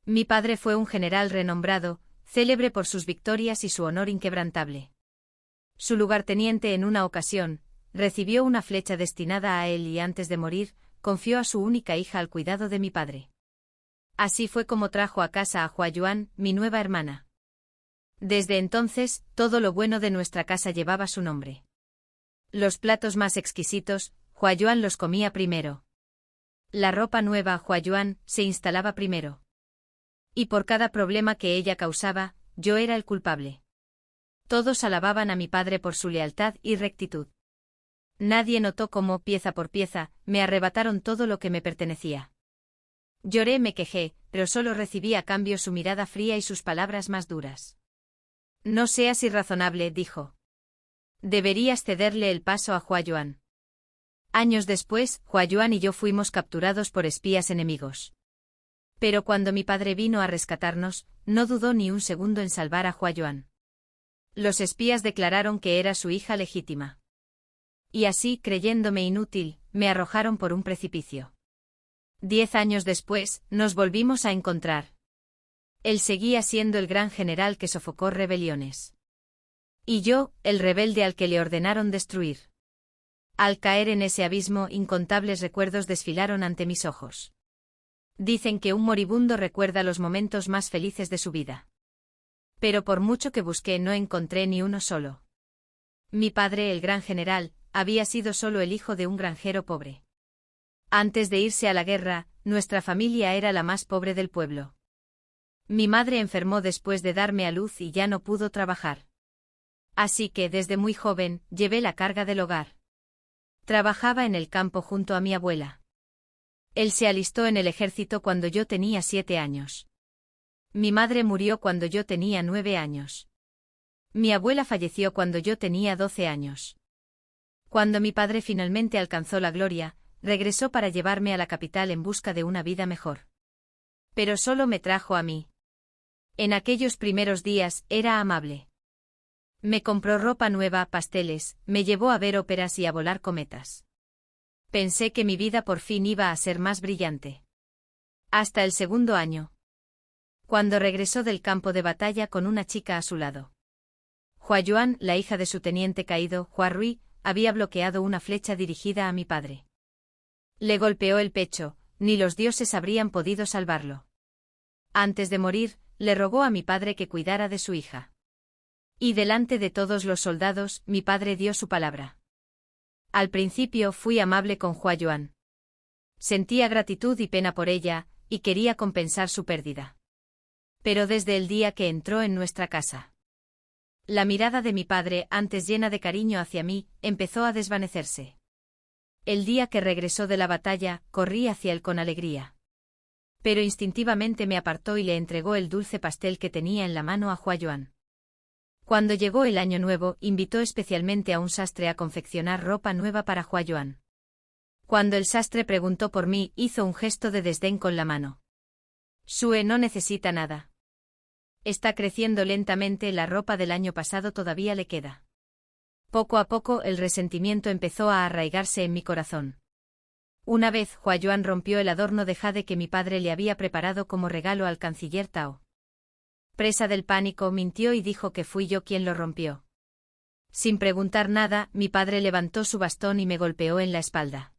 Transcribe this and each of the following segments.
Mi padre fue un general renombrado, célebre por sus victorias y su honor inquebrantable. Su lugarteniente en una ocasión, recibió una flecha destinada a él y antes de morir, confió a su única hija al cuidado de mi padre. Así fue como trajo a casa a Huayuan, mi nueva hermana. Desde entonces, todo lo bueno de nuestra casa llevaba su nombre. Los platos más exquisitos, Huayuan los comía primero. La ropa nueva, Huayuan, se instalaba primero. Y por cada problema que ella causaba, yo era el culpable. Todos alababan a mi padre por su lealtad y rectitud. Nadie notó cómo, pieza por pieza, me arrebataron todo lo que me pertenecía. Lloré, me quejé, pero solo recibí a cambio su mirada fría y sus palabras más duras. No seas irrazonable, dijo. Deberías cederle el paso a Huayuan. Años después, Huayuan y yo fuimos capturados por espías enemigos. Pero cuando mi padre vino a rescatarnos, no dudó ni un segundo en salvar a Huayuan. Los espías declararon que era su hija legítima. Y así, creyéndome inútil, me arrojaron por un precipicio. 10 años después, nos volvimos a encontrar. Él seguía siendo el gran general que sofocó rebeliones. Y yo, el rebelde al que le ordenaron destruir. Al caer en ese abismo, incontables recuerdos desfilaron ante mis ojos. Dicen que un moribundo recuerda los momentos más felices de su vida. Pero por mucho que busqué no encontré ni uno solo. Mi padre, el gran general, había sido solo el hijo de un granjero pobre. Antes de irse a la guerra, nuestra familia era la más pobre del pueblo. Mi madre enfermó después de darme a luz y ya no pudo trabajar. Así que desde muy joven, llevé la carga del hogar. Trabajaba en el campo junto a mi abuela. Él se alistó en el ejército cuando yo tenía 7 años. Mi madre murió cuando yo tenía 9 años. Mi abuela falleció cuando yo tenía 12 años. Cuando mi padre finalmente alcanzó la gloria, regresó para llevarme a la capital en busca de una vida mejor. Pero solo me trajo a mí. En aquellos primeros días era amable. Me compró ropa nueva, pasteles, me llevó a ver óperas y a volar cometas. Pensé que mi vida por fin iba a ser más brillante. Hasta el segundo año. Cuando regresó del campo de batalla con una chica a su lado. Huayuan, la hija de su teniente caído, Huarui, había bloqueado una flecha dirigida a mi padre. Le golpeó el pecho, ni los dioses habrían podido salvarlo. Antes de morir, le rogó a mi padre que cuidara de su hija. Y delante de todos los soldados, mi padre dio su palabra. Al principio fui amable con Huayuan. Sentía gratitud y pena por ella, y quería compensar su pérdida. Pero desde el día que entró en nuestra casa, la mirada de mi padre, antes llena de cariño hacia mí, empezó a desvanecerse. El día que regresó de la batalla, corrí hacia él con alegría. Pero instintivamente me apartó y le entregó el dulce pastel que tenía en la mano a Huayuan. Cuando llegó el año nuevo, invitó especialmente a un sastre a confeccionar ropa nueva para Huayuan. Cuando el sastre preguntó por mí, hizo un gesto de desdén con la mano. Sue no necesita nada. Está creciendo lentamente, la ropa del año pasado todavía le queda. Poco a poco el resentimiento empezó a arraigarse en mi corazón. Una vez Huayuan rompió el adorno de jade que mi padre le había preparado como regalo al canciller Tao. Presa del pánico, mintió y dijo que fui yo quien lo rompió. Sin preguntar nada, mi padre levantó su bastón y me golpeó en la espalda.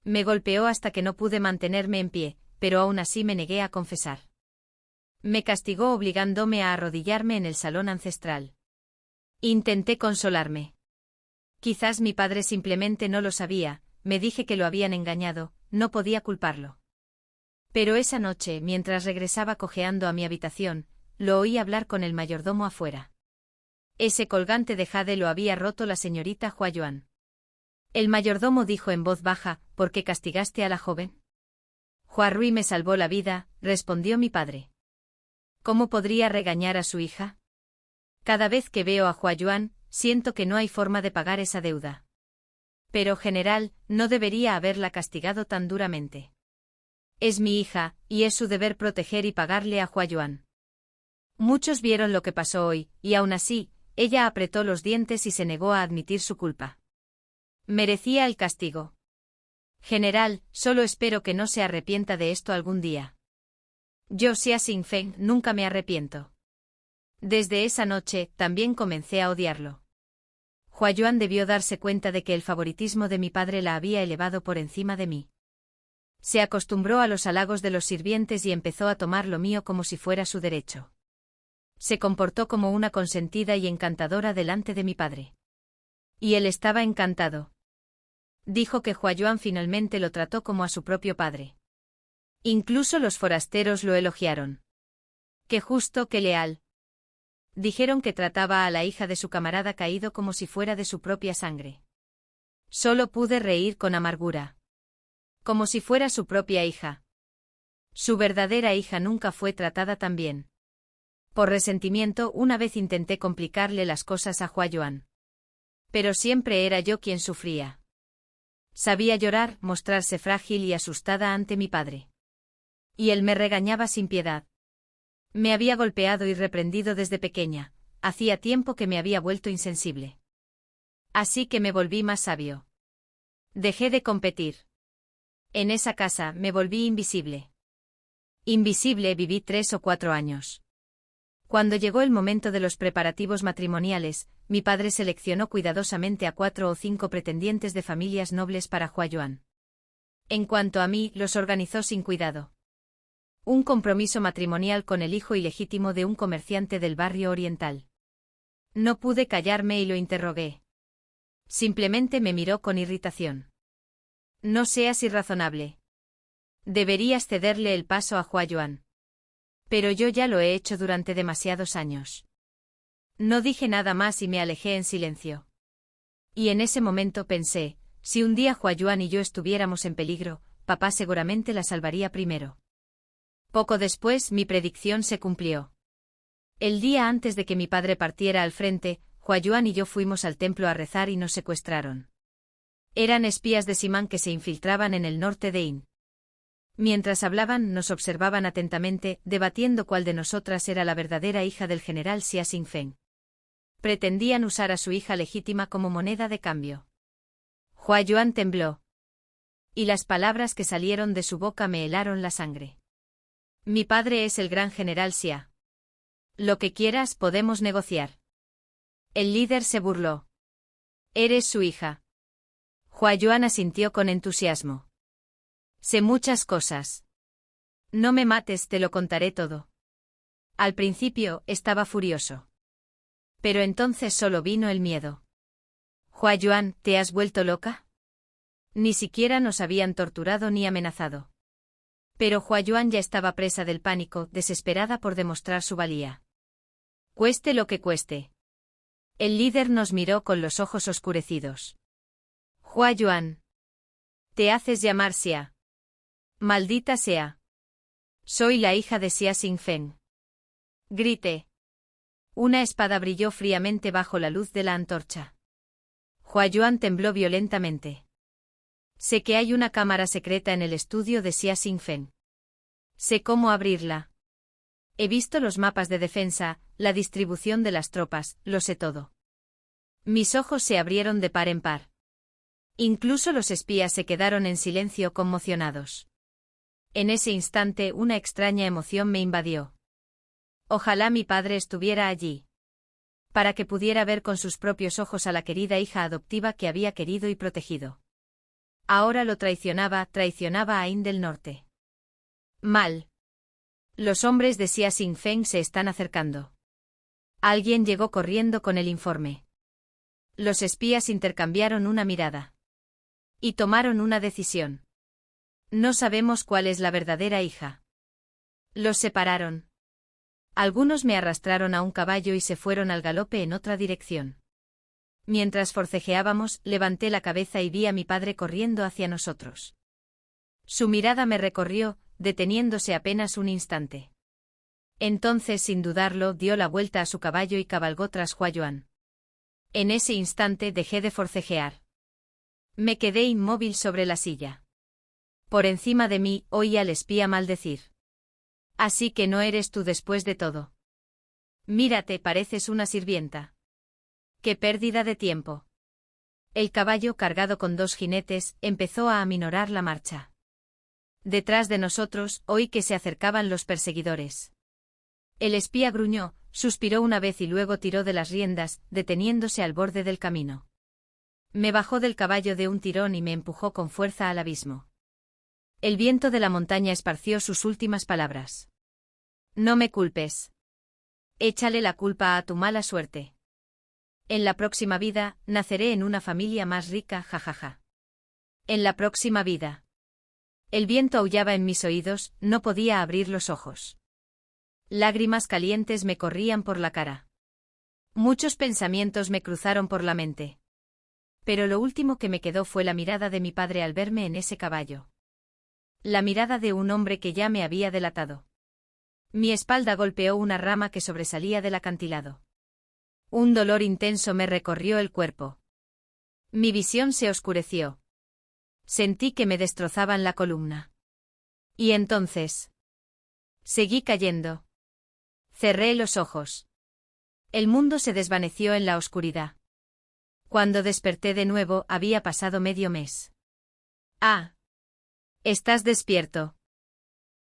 Me golpeó hasta que no pude mantenerme en pie, pero aún así me negué a confesar. Me castigó obligándome a arrodillarme en el salón ancestral. Intenté consolarme. Quizás mi padre simplemente no lo sabía, me dije que lo habían engañado, no podía culparlo. Pero esa noche, mientras regresaba cojeando a mi habitación, lo oí hablar con el mayordomo afuera. Ese colgante de jade lo había roto la señorita Huayuan. El mayordomo dijo en voz baja, ¿por qué castigaste a la joven? Huarui me salvó la vida, respondió mi padre. ¿Cómo podría regañar a su hija? Cada vez que veo a Huayuan, siento que no hay forma de pagar esa deuda. Pero, general, no debería haberla castigado tan duramente. Es mi hija, y es su deber proteger y pagarle a Huayuan. Muchos vieron lo que pasó hoy, y aún así, ella apretó los dientes y se negó a admitir su culpa. Merecía el castigo. General, solo espero que no se arrepienta de esto algún día. Yo, Xia Xingfeng, nunca me arrepiento. Desde esa noche, también comencé a odiarlo. Huayuan debió darse cuenta de que el favoritismo de mi padre la había elevado por encima de mí. Se acostumbró a los halagos de los sirvientes y empezó a tomar lo mío como si fuera su derecho. Se comportó como una consentida y encantadora delante de mi padre. Y él estaba encantado. Dijo que Huayuan finalmente lo trató como a su propio padre. Incluso los forasteros lo elogiaron. Qué justo, qué leal. Dijeron que trataba a la hija de su camarada caído como si fuera de su propia sangre. Solo pude reír con amargura. Como si fuera su propia hija. Su verdadera hija nunca fue tratada tan bien. Por resentimiento, una vez intenté complicarle las cosas a Huayuan. Pero siempre era yo quien sufría. Sabía llorar, mostrarse frágil y asustada ante mi padre. Y él me regañaba sin piedad. Me había golpeado y reprendido desde pequeña, hacía tiempo que me había vuelto insensible. Así que me volví más sabio. Dejé de competir. En esa casa me volví invisible. Invisible viví 3 o 4 años. Cuando llegó el momento de los preparativos matrimoniales, mi padre seleccionó cuidadosamente a 4 o 5 pretendientes de familias nobles para Huayuan. En cuanto a mí, los organizó sin cuidado. Un compromiso matrimonial con el hijo ilegítimo de un comerciante del barrio oriental. No pude callarme y lo interrogué. Simplemente me miró con irritación. No seas irrazonable. Deberías cederle el paso a Huayuan. Pero yo ya lo he hecho durante demasiados años. No dije nada más y me alejé en silencio. Y en ese momento pensé, si un día Huayuan y yo estuviéramos en peligro, papá seguramente la salvaría primero. Poco después mi predicción se cumplió. El día antes de que mi padre partiera al frente, Huayuan y yo fuimos al templo a rezar y nos secuestraron. Eran espías de Simán que se infiltraban en el norte de In. Mientras hablaban, nos observaban atentamente, debatiendo cuál de nosotras era la verdadera hija del general Xia Xingfeng. Pretendían usar a su hija legítima como moneda de cambio. Huayuan tembló. Y las palabras que salieron de su boca me helaron la sangre. Mi padre es el gran general Xia. Lo que quieras podemos negociar. El líder se burló. Eres su hija. Huayuan asintió con entusiasmo. Sé muchas cosas. No me mates, te lo contaré todo. Al principio, estaba furioso. Pero entonces solo vino el miedo. Huayuan, ¿te has vuelto loca? Ni siquiera nos habían torturado ni amenazado. Pero Huayuan ya estaba presa del pánico, desesperada por demostrar su valía. Cueste lo que cueste. El líder nos miró con los ojos oscurecidos. Huayuan. Te haces llamar Xia. Maldita sea. Soy la hija de Xia Xingfeng. Grité. Una espada brilló fríamente bajo la luz de la antorcha. Huayuan tembló violentamente. Sé que hay una cámara secreta en el estudio de Xia Xingfeng. Sé cómo abrirla. He visto los mapas de defensa, la distribución de las tropas, lo sé todo. Mis ojos se abrieron de par en par. Incluso los espías se quedaron en silencio conmocionados. En ese instante una extraña emoción me invadió. Ojalá mi padre estuviera allí. Para que pudiera ver con sus propios ojos a la querida hija adoptiva que había querido y protegido. Ahora lo traicionaba a In del Norte. Mal. Los hombres de Xia Xingfeng se están acercando. Alguien llegó corriendo con el informe. Los espías intercambiaron una mirada. Y tomaron una decisión. No sabemos cuál es la verdadera hija. Los separaron. Algunos me arrastraron a un caballo y se fueron al galope en otra dirección. Mientras forcejeábamos, levanté la cabeza y vi a mi padre corriendo hacia nosotros. Su mirada me recorrió, deteniéndose apenas un instante. Entonces, sin dudarlo, dio la vuelta a su caballo y cabalgó tras Huayuan. En ese instante dejé de forcejear. Me quedé inmóvil sobre la silla. Por encima de mí, oí al espía maldecir. Así que no eres tú después de todo. Mírate, pareces una sirvienta. ¡Qué pérdida de tiempo! El caballo, cargado con 2 jinetes, empezó a aminorar la marcha. Detrás de nosotros, oí que se acercaban los perseguidores. El espía gruñó, suspiró una vez y luego tiró de las riendas, deteniéndose al borde del camino. Me bajó del caballo de un tirón y me empujó con fuerza al abismo. El viento de la montaña esparció sus últimas palabras. No me culpes. Échale la culpa a tu mala suerte. En la próxima vida, naceré en una familia más rica, jajaja. En la próxima vida. El viento aullaba en mis oídos, no podía abrir los ojos. Lágrimas calientes me corrían por la cara. Muchos pensamientos me cruzaron por la mente. Pero lo último que me quedó fue la mirada de mi padre al verme en ese caballo. La mirada de un hombre que ya me había delatado. Mi espalda golpeó una rama que sobresalía del acantilado. Un dolor intenso me recorrió el cuerpo. Mi visión se oscureció. Sentí que me destrozaban la columna. Y entonces... seguí cayendo. Cerré los ojos. El mundo se desvaneció en la oscuridad. Cuando desperté de nuevo había pasado medio mes. Ah. Estás despierto.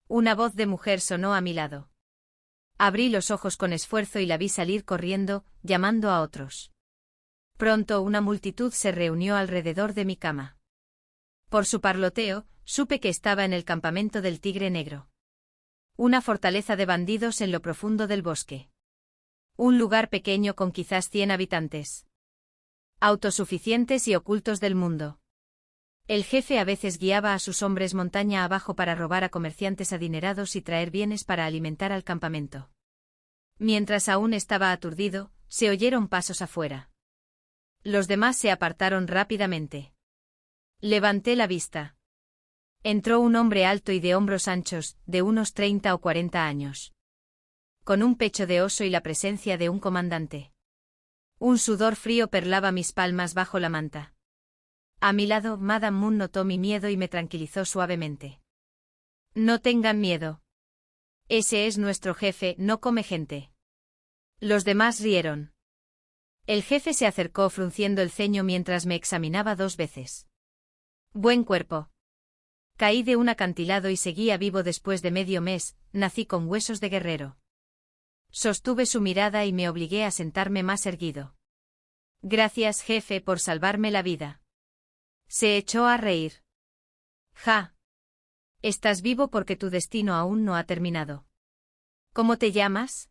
Una voz de mujer sonó a mi lado. Abrí los ojos con esfuerzo y la vi salir corriendo, llamando a otros. Pronto una multitud se reunió alrededor de mi cama. Por su parloteo, supe que estaba en el campamento del Tigre Negro. Una fortaleza de bandidos en lo profundo del bosque. Un lugar pequeño con quizás 100 habitantes. Autosuficientes y ocultos del mundo. El jefe a veces guiaba a sus hombres montaña abajo para robar a comerciantes adinerados y traer bienes para alimentar al campamento. Mientras aún estaba aturdido, se oyeron pasos afuera. Los demás se apartaron rápidamente. Levanté la vista. Entró un hombre alto y de hombros anchos, de unos 30 o 40 años. Con un pecho de oso y la presencia de un comandante. Un sudor frío perlaba mis palmas bajo la manta. A mi lado, Madame Moon notó mi miedo y me tranquilizó suavemente. No tengan miedo. Ese es nuestro jefe, no come gente. Los demás rieron. El jefe se acercó frunciendo el ceño mientras me examinaba 2 veces. Buen cuerpo. Caí de un acantilado y seguía vivo después de medio mes, nací con huesos de guerrero. Sostuve su mirada y me obligué a sentarme más erguido. Gracias, jefe, por salvarme la vida. Se echó a reír. Ja. Estás vivo porque tu destino aún no ha terminado. ¿Cómo te llamas?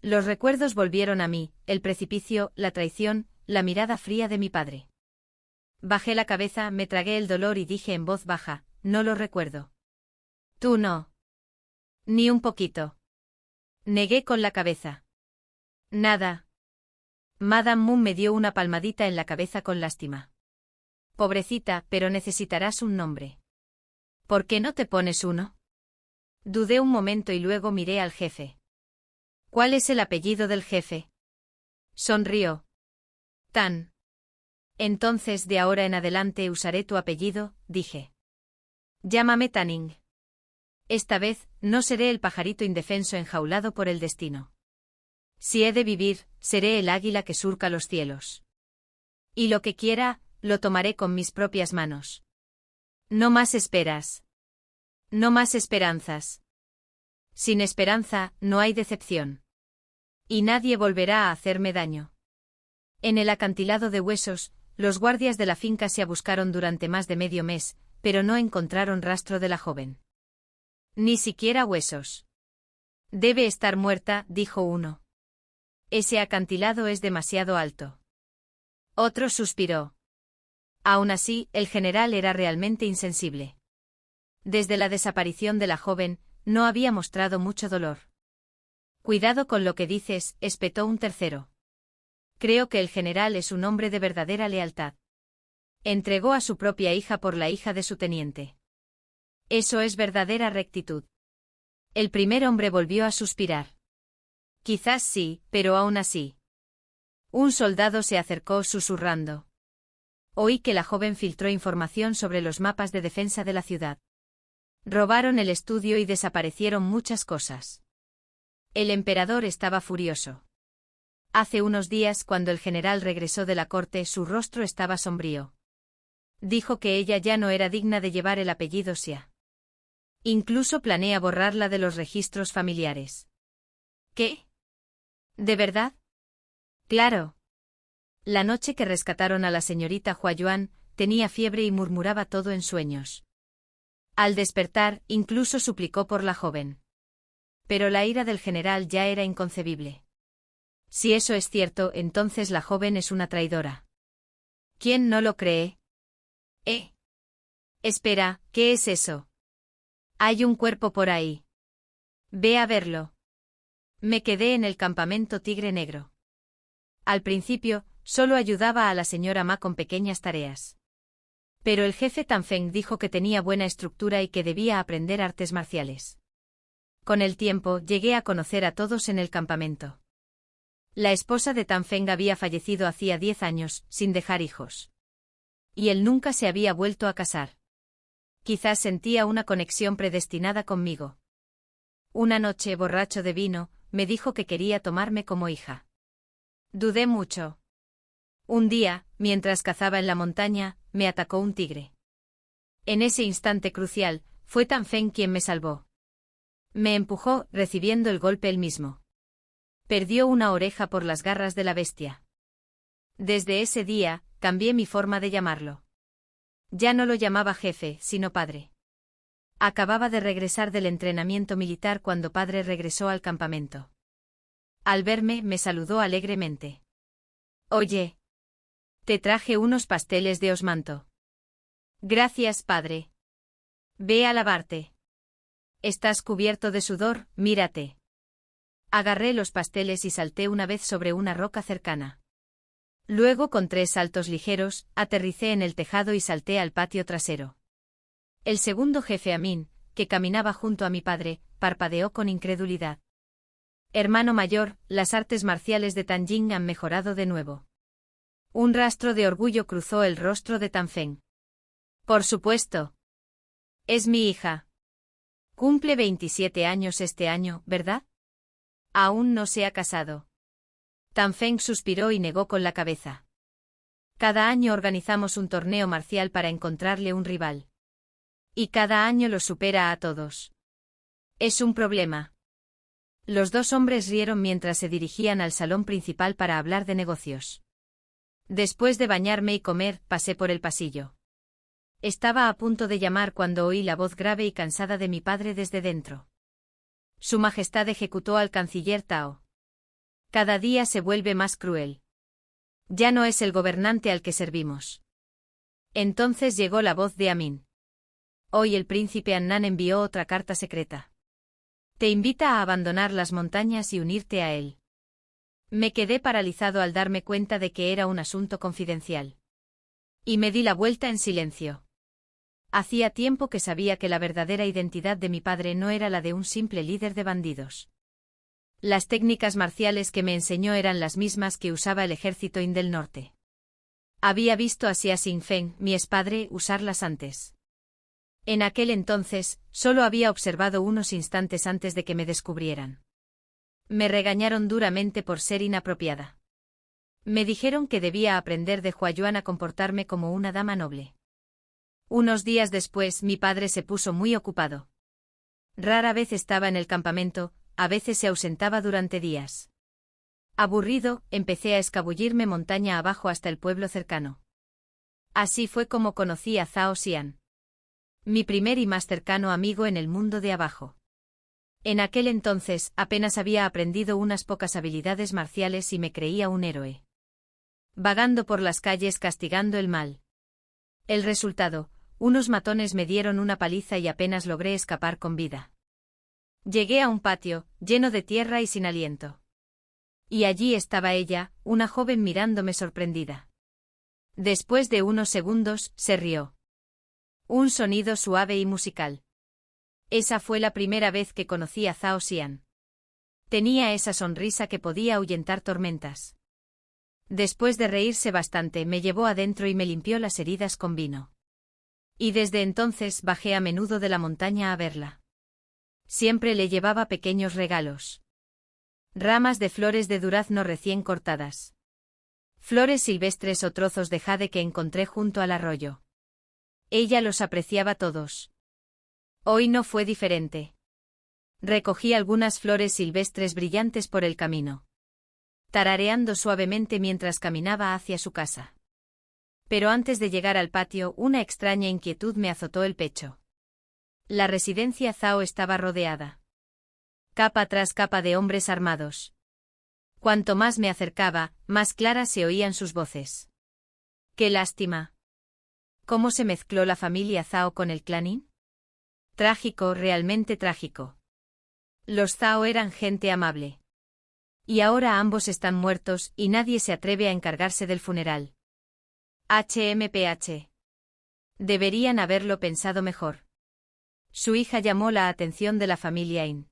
Los recuerdos volvieron a mí, el precipicio, la traición, la mirada fría de mi padre. Bajé la cabeza, me tragué el dolor y dije en voz baja, no lo recuerdo. Tú no. Ni un poquito. Negué con la cabeza. Nada. Madame Moon me dio una palmadita en la cabeza con lástima. Pobrecita, pero necesitarás un nombre. ¿Por qué no te pones uno? Dudé un momento y luego miré al jefe. ¿Cuál es el apellido del jefe? Sonrió. Tan. Entonces de ahora en adelante usaré tu apellido, dije. Llámame Tanning. Esta vez, no seré el pajarito indefenso enjaulado por el destino. Si he de vivir, seré el águila que surca los cielos. Y lo que quiera, lo tomaré con mis propias manos. No más esperas. No más esperanzas. Sin esperanza, no hay decepción. Y nadie volverá a hacerme daño. En el acantilado de huesos, los guardias de la finca se buscaron durante más de medio mes, pero no encontraron rastro de la joven. Ni siquiera huesos. Debe estar muerta, dijo uno. Ese acantilado es demasiado alto. Otro suspiró. Aún así, el general era realmente insensible. Desde la desaparición de la joven, no había mostrado mucho dolor. Cuidado con lo que dices, espetó un tercero. Creo que el general es un hombre de verdadera lealtad. Entregó a su propia hija por la hija de su teniente. Eso es verdadera rectitud. El primer hombre volvió a suspirar. Quizás sí, pero aún así. Un soldado se acercó susurrando. Oí que la joven filtró información sobre los mapas de defensa de la ciudad. Robaron el estudio y desaparecieron muchas cosas. El emperador estaba furioso. Hace unos días, cuando el general regresó de la corte, su rostro estaba sombrío. Dijo que ella ya no era digna de llevar el apellido Xia. Incluso planea borrarla de los registros familiares. ¿Qué? ¿De verdad? Claro. La noche que rescataron a la señorita Huayuan, tenía fiebre y murmuraba todo en sueños. Al despertar, incluso suplicó por la joven. Pero la ira del general ya era inconcebible. Si eso es cierto, entonces la joven es una traidora. ¿Quién no lo cree? Espera, ¿qué es eso? Hay un cuerpo por ahí. Ve a verlo. Me quedé en el campamento Tigre Negro. Al principio, solo ayudaba a la señora Ma con pequeñas tareas. Pero el jefe Tanfeng dijo que tenía buena estructura y que debía aprender artes marciales. Con el tiempo, llegué a conocer a todos en el campamento. La esposa de Tanfeng había fallecido hacía 10 años, sin dejar hijos. Y él nunca se había vuelto a casar. Quizás sentía una conexión predestinada conmigo. Una noche, borracho de vino, me dijo que quería tomarme como hija. Dudé mucho. Un día, mientras cazaba en la montaña, me atacó un tigre. En ese instante crucial, fue Tanfeng quien me salvó. Me empujó, recibiendo el golpe él mismo. Perdió una oreja por las garras de la bestia. Desde ese día, cambié mi forma de llamarlo. Ya no lo llamaba jefe, sino padre. Acababa de regresar del entrenamiento militar cuando padre regresó al campamento. Al verme, me saludó alegremente. Oye. Te traje unos pasteles de osmanto. Gracias, padre. Ve a lavarte. Estás cubierto de sudor, mírate. Agarré los pasteles y salté una vez sobre una roca cercana. Luego, con 3 saltos ligeros, aterricé en el tejado y salté al patio trasero. El segundo jefe Amin, que caminaba junto a mi padre, parpadeó con incredulidad. Hermano mayor, las artes marciales de Tanjing han mejorado de nuevo. Un rastro de orgullo cruzó el rostro de Tanfeng. Por supuesto. Es mi hija. Cumple 27 años este año, ¿verdad? Aún no se ha casado. Tanfeng suspiró y negó con la cabeza. Cada año organizamos un torneo marcial para encontrarle un rival. Y cada año los supera a todos. Es un problema. Los 2 hombres rieron mientras se dirigían al salón principal para hablar de negocios. Después de bañarme y comer, pasé por el pasillo. Estaba a punto de llamar cuando oí la voz grave y cansada de mi padre desde dentro. Su Majestad ejecutó al canciller Tao. Cada día se vuelve más cruel. Ya no es el gobernante al que servimos. Entonces llegó la voz de Amin. Hoy el príncipe Annan envió otra carta secreta. Te invita a abandonar las montañas y unirte a él. Me quedé paralizado al darme cuenta de que era un asunto confidencial. Y me di la vuelta en silencio. Hacía tiempo que sabía que la verdadera identidad de mi padre no era la de un simple líder de bandidos. Las técnicas marciales que me enseñó eran las mismas que usaba el ejército Yin del norte. Había visto a Xia Xingfeng, mi expadre, usarlas antes. En aquel entonces, solo había observado unos instantes antes de que me descubrieran. Me regañaron duramente por ser inapropiada. Me dijeron que debía aprender de Huayuan a comportarme como una dama noble. Unos días después, mi padre se puso muy ocupado. Rara vez estaba en el campamento, a veces se ausentaba durante días. Aburrido, empecé a escabullirme montaña abajo hasta el pueblo cercano. Así fue como conocí a Zhao Xian. Mi primer y más cercano amigo en el mundo de abajo. En aquel entonces, apenas había aprendido unas pocas habilidades marciales y me creía un héroe. Vagando por las calles castigando el mal. El resultado, unos matones me dieron una paliza y apenas logré escapar con vida. Llegué a un patio, lleno de tierra y sin aliento. Y allí estaba ella, una joven mirándome sorprendida. Después de unos segundos, se rió. Un sonido suave y musical. Esa fue la primera vez que conocí a Zhao Xian. Tenía esa sonrisa que podía ahuyentar tormentas. Después de reírse bastante, me llevó adentro y me limpió las heridas con vino. Y desde entonces bajé a menudo de la montaña a verla. Siempre le llevaba pequeños regalos. Ramas de flores de durazno recién cortadas. Flores silvestres o trozos de jade que encontré junto al arroyo. Ella los apreciaba todos. Hoy no fue diferente. Recogí algunas flores silvestres brillantes por el camino, tarareando suavemente mientras caminaba hacia su casa. Pero antes de llegar al patio, una extraña inquietud me azotó el pecho. La residencia Zhao estaba rodeada, capa tras capa, de hombres armados. Cuanto más me acercaba, más claras se oían sus voces. ¡Qué lástima! ¿Cómo se mezcló la familia Zhao con el clan Yin? Trágico, realmente trágico. Los Zhao eran gente amable. Y ahora ambos están muertos y nadie se atreve a encargarse del funeral. HMPH. Deberían haberlo pensado mejor. Su hija llamó la atención de la familia Yin.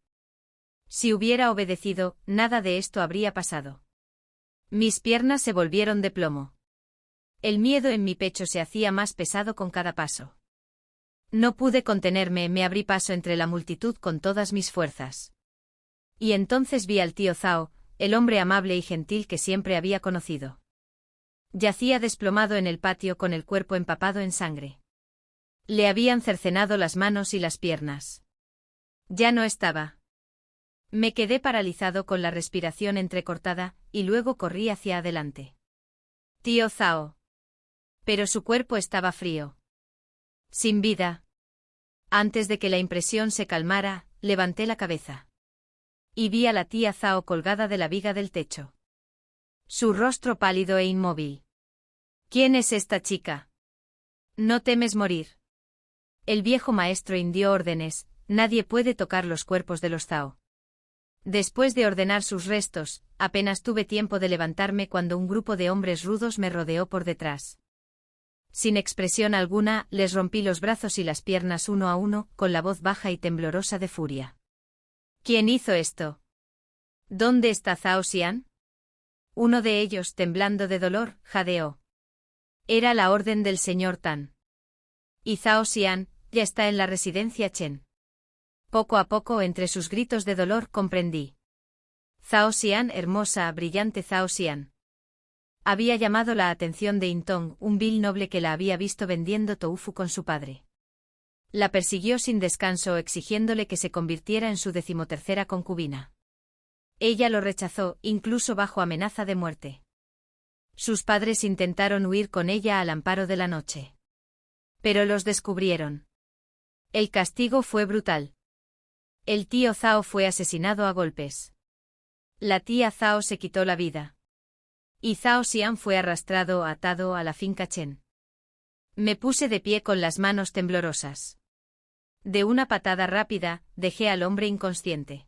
Si hubiera obedecido, nada de esto habría pasado. Mis piernas se volvieron de plomo. El miedo en mi pecho se hacía más pesado con cada paso. No pude contenerme, me abrí paso entre la multitud con todas mis fuerzas. Y entonces vi al tío Zhao, el hombre amable y gentil que siempre había conocido. Yacía desplomado en el patio con el cuerpo empapado en sangre. Le habían cercenado las manos y las piernas. Ya no estaba. Me quedé paralizado con la respiración entrecortada, y luego corrí hacia adelante. Tío Zhao. Pero su cuerpo estaba frío. Sin vida. Antes de que la impresión se calmara, levanté la cabeza. Y vi a la tía Zhao colgada de la viga del techo. Su rostro pálido e inmóvil. ¿Quién es esta chica? ¿No temes morir? El viejo maestro dio órdenes: nadie puede tocar los cuerpos de los Zhao. Después de ordenar sus restos, apenas tuve tiempo de levantarme cuando un grupo de hombres rudos me rodeó por detrás. Sin expresión alguna, les rompí los brazos y las piernas uno a uno, con la voz baja y temblorosa de furia. ¿Quién hizo esto? ¿Dónde está Zhao Xian? Uno de ellos, temblando de dolor, jadeó. Era la orden del señor Tan. Y Zhao Xian ya está en la residencia Chen. Poco a poco, entre sus gritos de dolor, comprendí. Zhao Xian, hermosa, brillante Zhao Xian. Había llamado la atención de Intong, un vil noble que la había visto vendiendo tofu con su padre. La persiguió sin descanso, exigiéndole que se convirtiera en su 13ª concubina. Ella lo rechazó, incluso bajo amenaza de muerte. Sus padres intentaron huir con ella al amparo de la noche. Pero los descubrieron. El castigo fue brutal. El tío Zhao fue asesinado a golpes. La tía Zhao se quitó la vida. Y Zhao Xian fue arrastrado, atado a la finca Chen. Me puse de pie con las manos temblorosas. De una patada rápida, dejé al hombre inconsciente.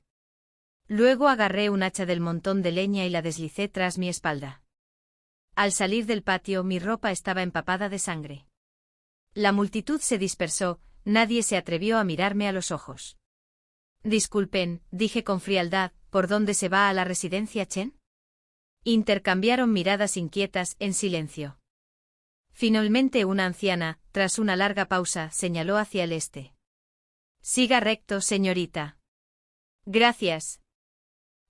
Luego agarré un hacha del montón de leña y la deslicé tras mi espalda. Al salir del patio, mi ropa estaba empapada de sangre. La multitud se dispersó, nadie se atrevió a mirarme a los ojos. Disculpen, dije con frialdad, ¿por dónde se va a la residencia Chen? Intercambiaron miradas inquietas, en silencio. Finalmente una anciana, tras una larga pausa, señaló hacia el este. Siga recto, señorita. Gracias.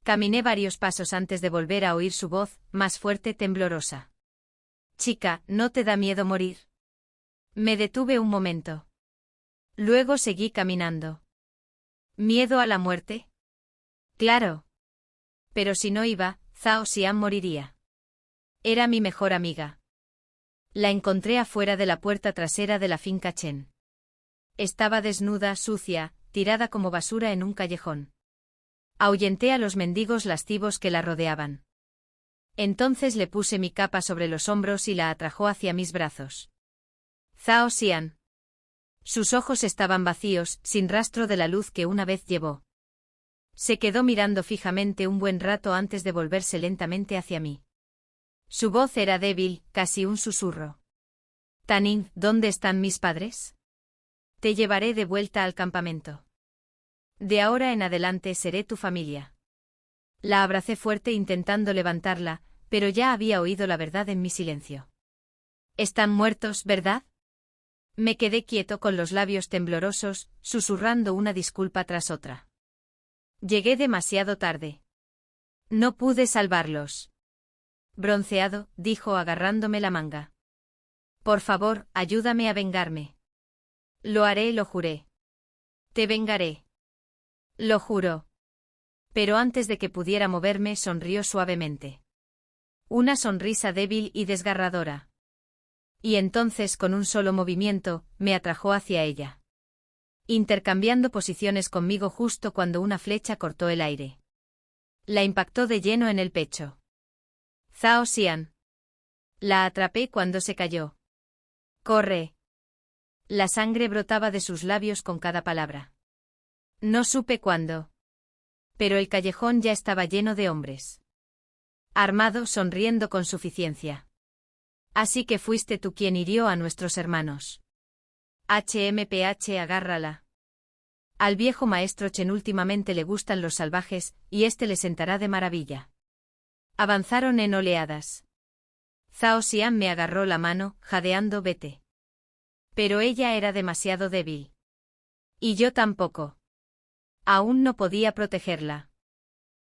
Caminé varios pasos antes de volver a oír su voz, más fuerte, temblorosa. Chica, ¿no te da miedo morir? Me detuve un momento. Luego seguí caminando. ¿Miedo a la muerte? Claro. Pero si no iba, Zhao Xian moriría. Era mi mejor amiga. La encontré afuera de la puerta trasera de la finca Chen. Estaba desnuda, sucia, tirada como basura en un callejón. Ahuyenté a los mendigos lascivos que la rodeaban. Entonces le puse mi capa sobre los hombros y la atrajo hacia mis brazos. Zhao Xian. Sus ojos estaban vacíos, sin rastro de la luz que una vez llevó. Se quedó mirando fijamente un buen rato antes de volverse lentamente hacia mí. Su voz era débil, casi un susurro. Taning, ¿dónde están mis padres? Te llevaré de vuelta al campamento. De ahora en adelante seré tu familia. La abracé fuerte intentando levantarla, pero ya había oído la verdad en mi silencio. Están muertos, ¿verdad? Me quedé quieto con los labios temblorosos, susurrando una disculpa tras otra. Llegué demasiado tarde. No pude salvarlos. Bronceado, dijo agarrándome la manga. Por favor, ayúdame a vengarme. Lo haré, lo juré. Te vengaré. Lo juro. Pero antes de que pudiera moverme, sonrió suavemente. Una sonrisa débil y desgarradora. Y entonces, con un solo movimiento, me atrajo hacia ella, intercambiando posiciones conmigo justo cuando una flecha cortó el aire. La impactó de lleno en el pecho. Zhao Xian. La atrapé cuando se cayó. ¡Corre! La sangre brotaba de sus labios con cada palabra. No supe cuándo. Pero el callejón ya estaba lleno de hombres. Armados, sonriendo con suficiencia. Así que fuiste tú quien hirió a nuestros hermanos. HMPH, agárrala. Al viejo maestro Chen últimamente le gustan los salvajes, y este le sentará de maravilla. Avanzaron en oleadas. Zhao Xian me agarró la mano, jadeando, vete. Pero ella era demasiado débil. Y yo tampoco. Aún no podía protegerla.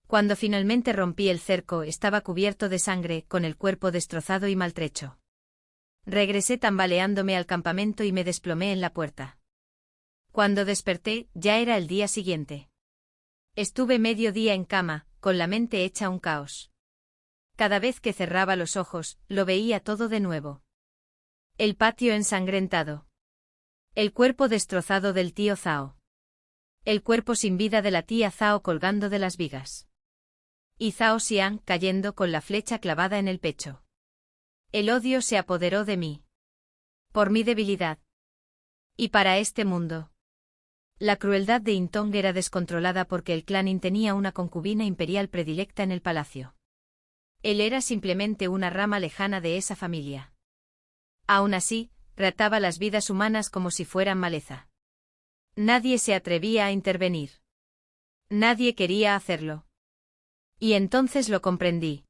Cuando finalmente rompí el cerco, estaba cubierto de sangre, con el cuerpo destrozado y maltrecho. Regresé tambaleándome al campamento y me desplomé en la puerta. Cuando desperté, ya era el día siguiente. Estuve medio día en cama, con la mente hecha un caos. Cada vez que cerraba los ojos, lo veía todo de nuevo. El patio ensangrentado. El cuerpo destrozado del tío Zhao. El cuerpo sin vida de la tía Zhao colgando de las vigas. Y Zhao Xian cayendo con la flecha clavada en el pecho. El odio se apoderó de mí. Por mi debilidad. Y para este mundo. La crueldad de Yintong era descontrolada porque el clan Yin tenía una concubina imperial predilecta en el palacio. Él era simplemente una rama lejana de esa familia. Aún así, trataba las vidas humanas como si fueran maleza. Nadie se atrevía a intervenir. Nadie quería hacerlo. Y entonces lo comprendí.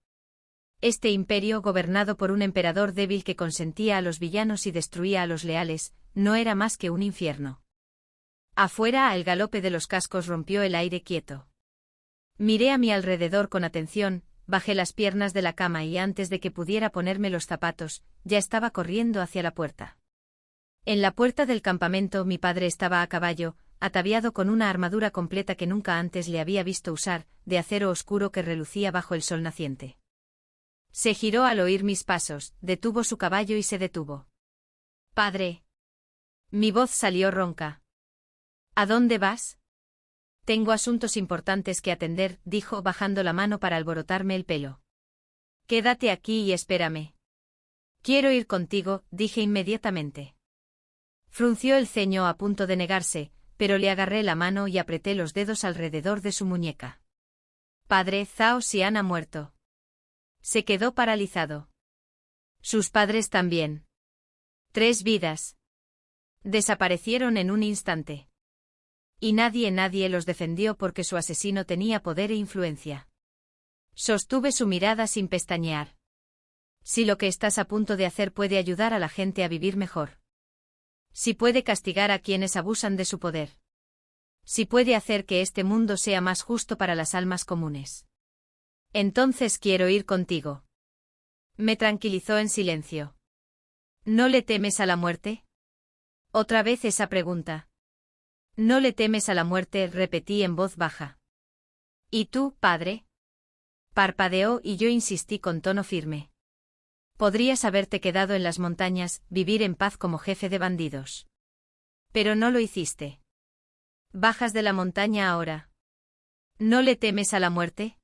Este imperio, gobernado por un emperador débil que consentía a los villanos y destruía a los leales, no era más que un infierno. Afuera, el galope de los cascos rompió el aire quieto. Miré a mi alrededor con atención, bajé las piernas de la cama y antes de que pudiera ponerme los zapatos, ya estaba corriendo hacia la puerta. En la puerta del campamento mi padre estaba a caballo, ataviado con una armadura completa que nunca antes le había visto usar, de acero oscuro que relucía bajo el sol naciente. Se giró al oír mis pasos, detuvo su caballo y se detuvo. «Padre». Mi voz salió ronca. «¿A dónde vas?» «Tengo asuntos importantes que atender», dijo bajando la mano para alborotarme el pelo. «Quédate aquí y espérame». «Quiero ir contigo», dije inmediatamente. Frunció el ceño a punto de negarse, pero le agarré la mano y apreté los dedos alrededor de su muñeca. «Padre, Zhao Xian ha muerto». Se quedó paralizado. Sus padres también. 3 vidas. Desaparecieron en un instante. Y nadie los defendió porque su asesino tenía poder e influencia. Sostuve su mirada sin pestañear. Si lo que estás a punto de hacer puede ayudar a la gente a vivir mejor. Si puede castigar a quienes abusan de su poder. Si puede hacer que este mundo sea más justo para las almas comunes. Entonces quiero ir contigo. Me tranquilizó en silencio. ¿No le temes a la muerte? Otra vez esa pregunta. ¿No le temes a la muerte?, repetí en voz baja. ¿Y tú, padre? Parpadeó y yo insistí con tono firme. Podrías haberte quedado en las montañas, vivir en paz como jefe de bandidos. Pero no lo hiciste. Bajas de la montaña ahora. ¿No le temes a la muerte?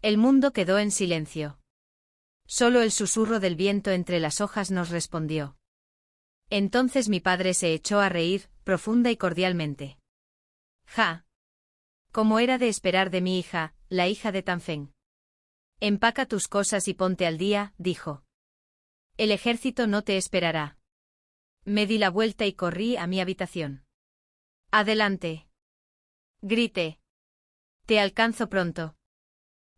El mundo quedó en silencio. Solo el susurro del viento entre las hojas nos respondió. Entonces mi padre se echó a reír, profunda y cordialmente. Ja. Como era de esperar de mi hija, la hija de Tanfeng. Empaca tus cosas y ponte al día, dijo. El ejército no te esperará. Me di la vuelta y corrí a mi habitación. Adelante. Grité. Te alcanzo pronto.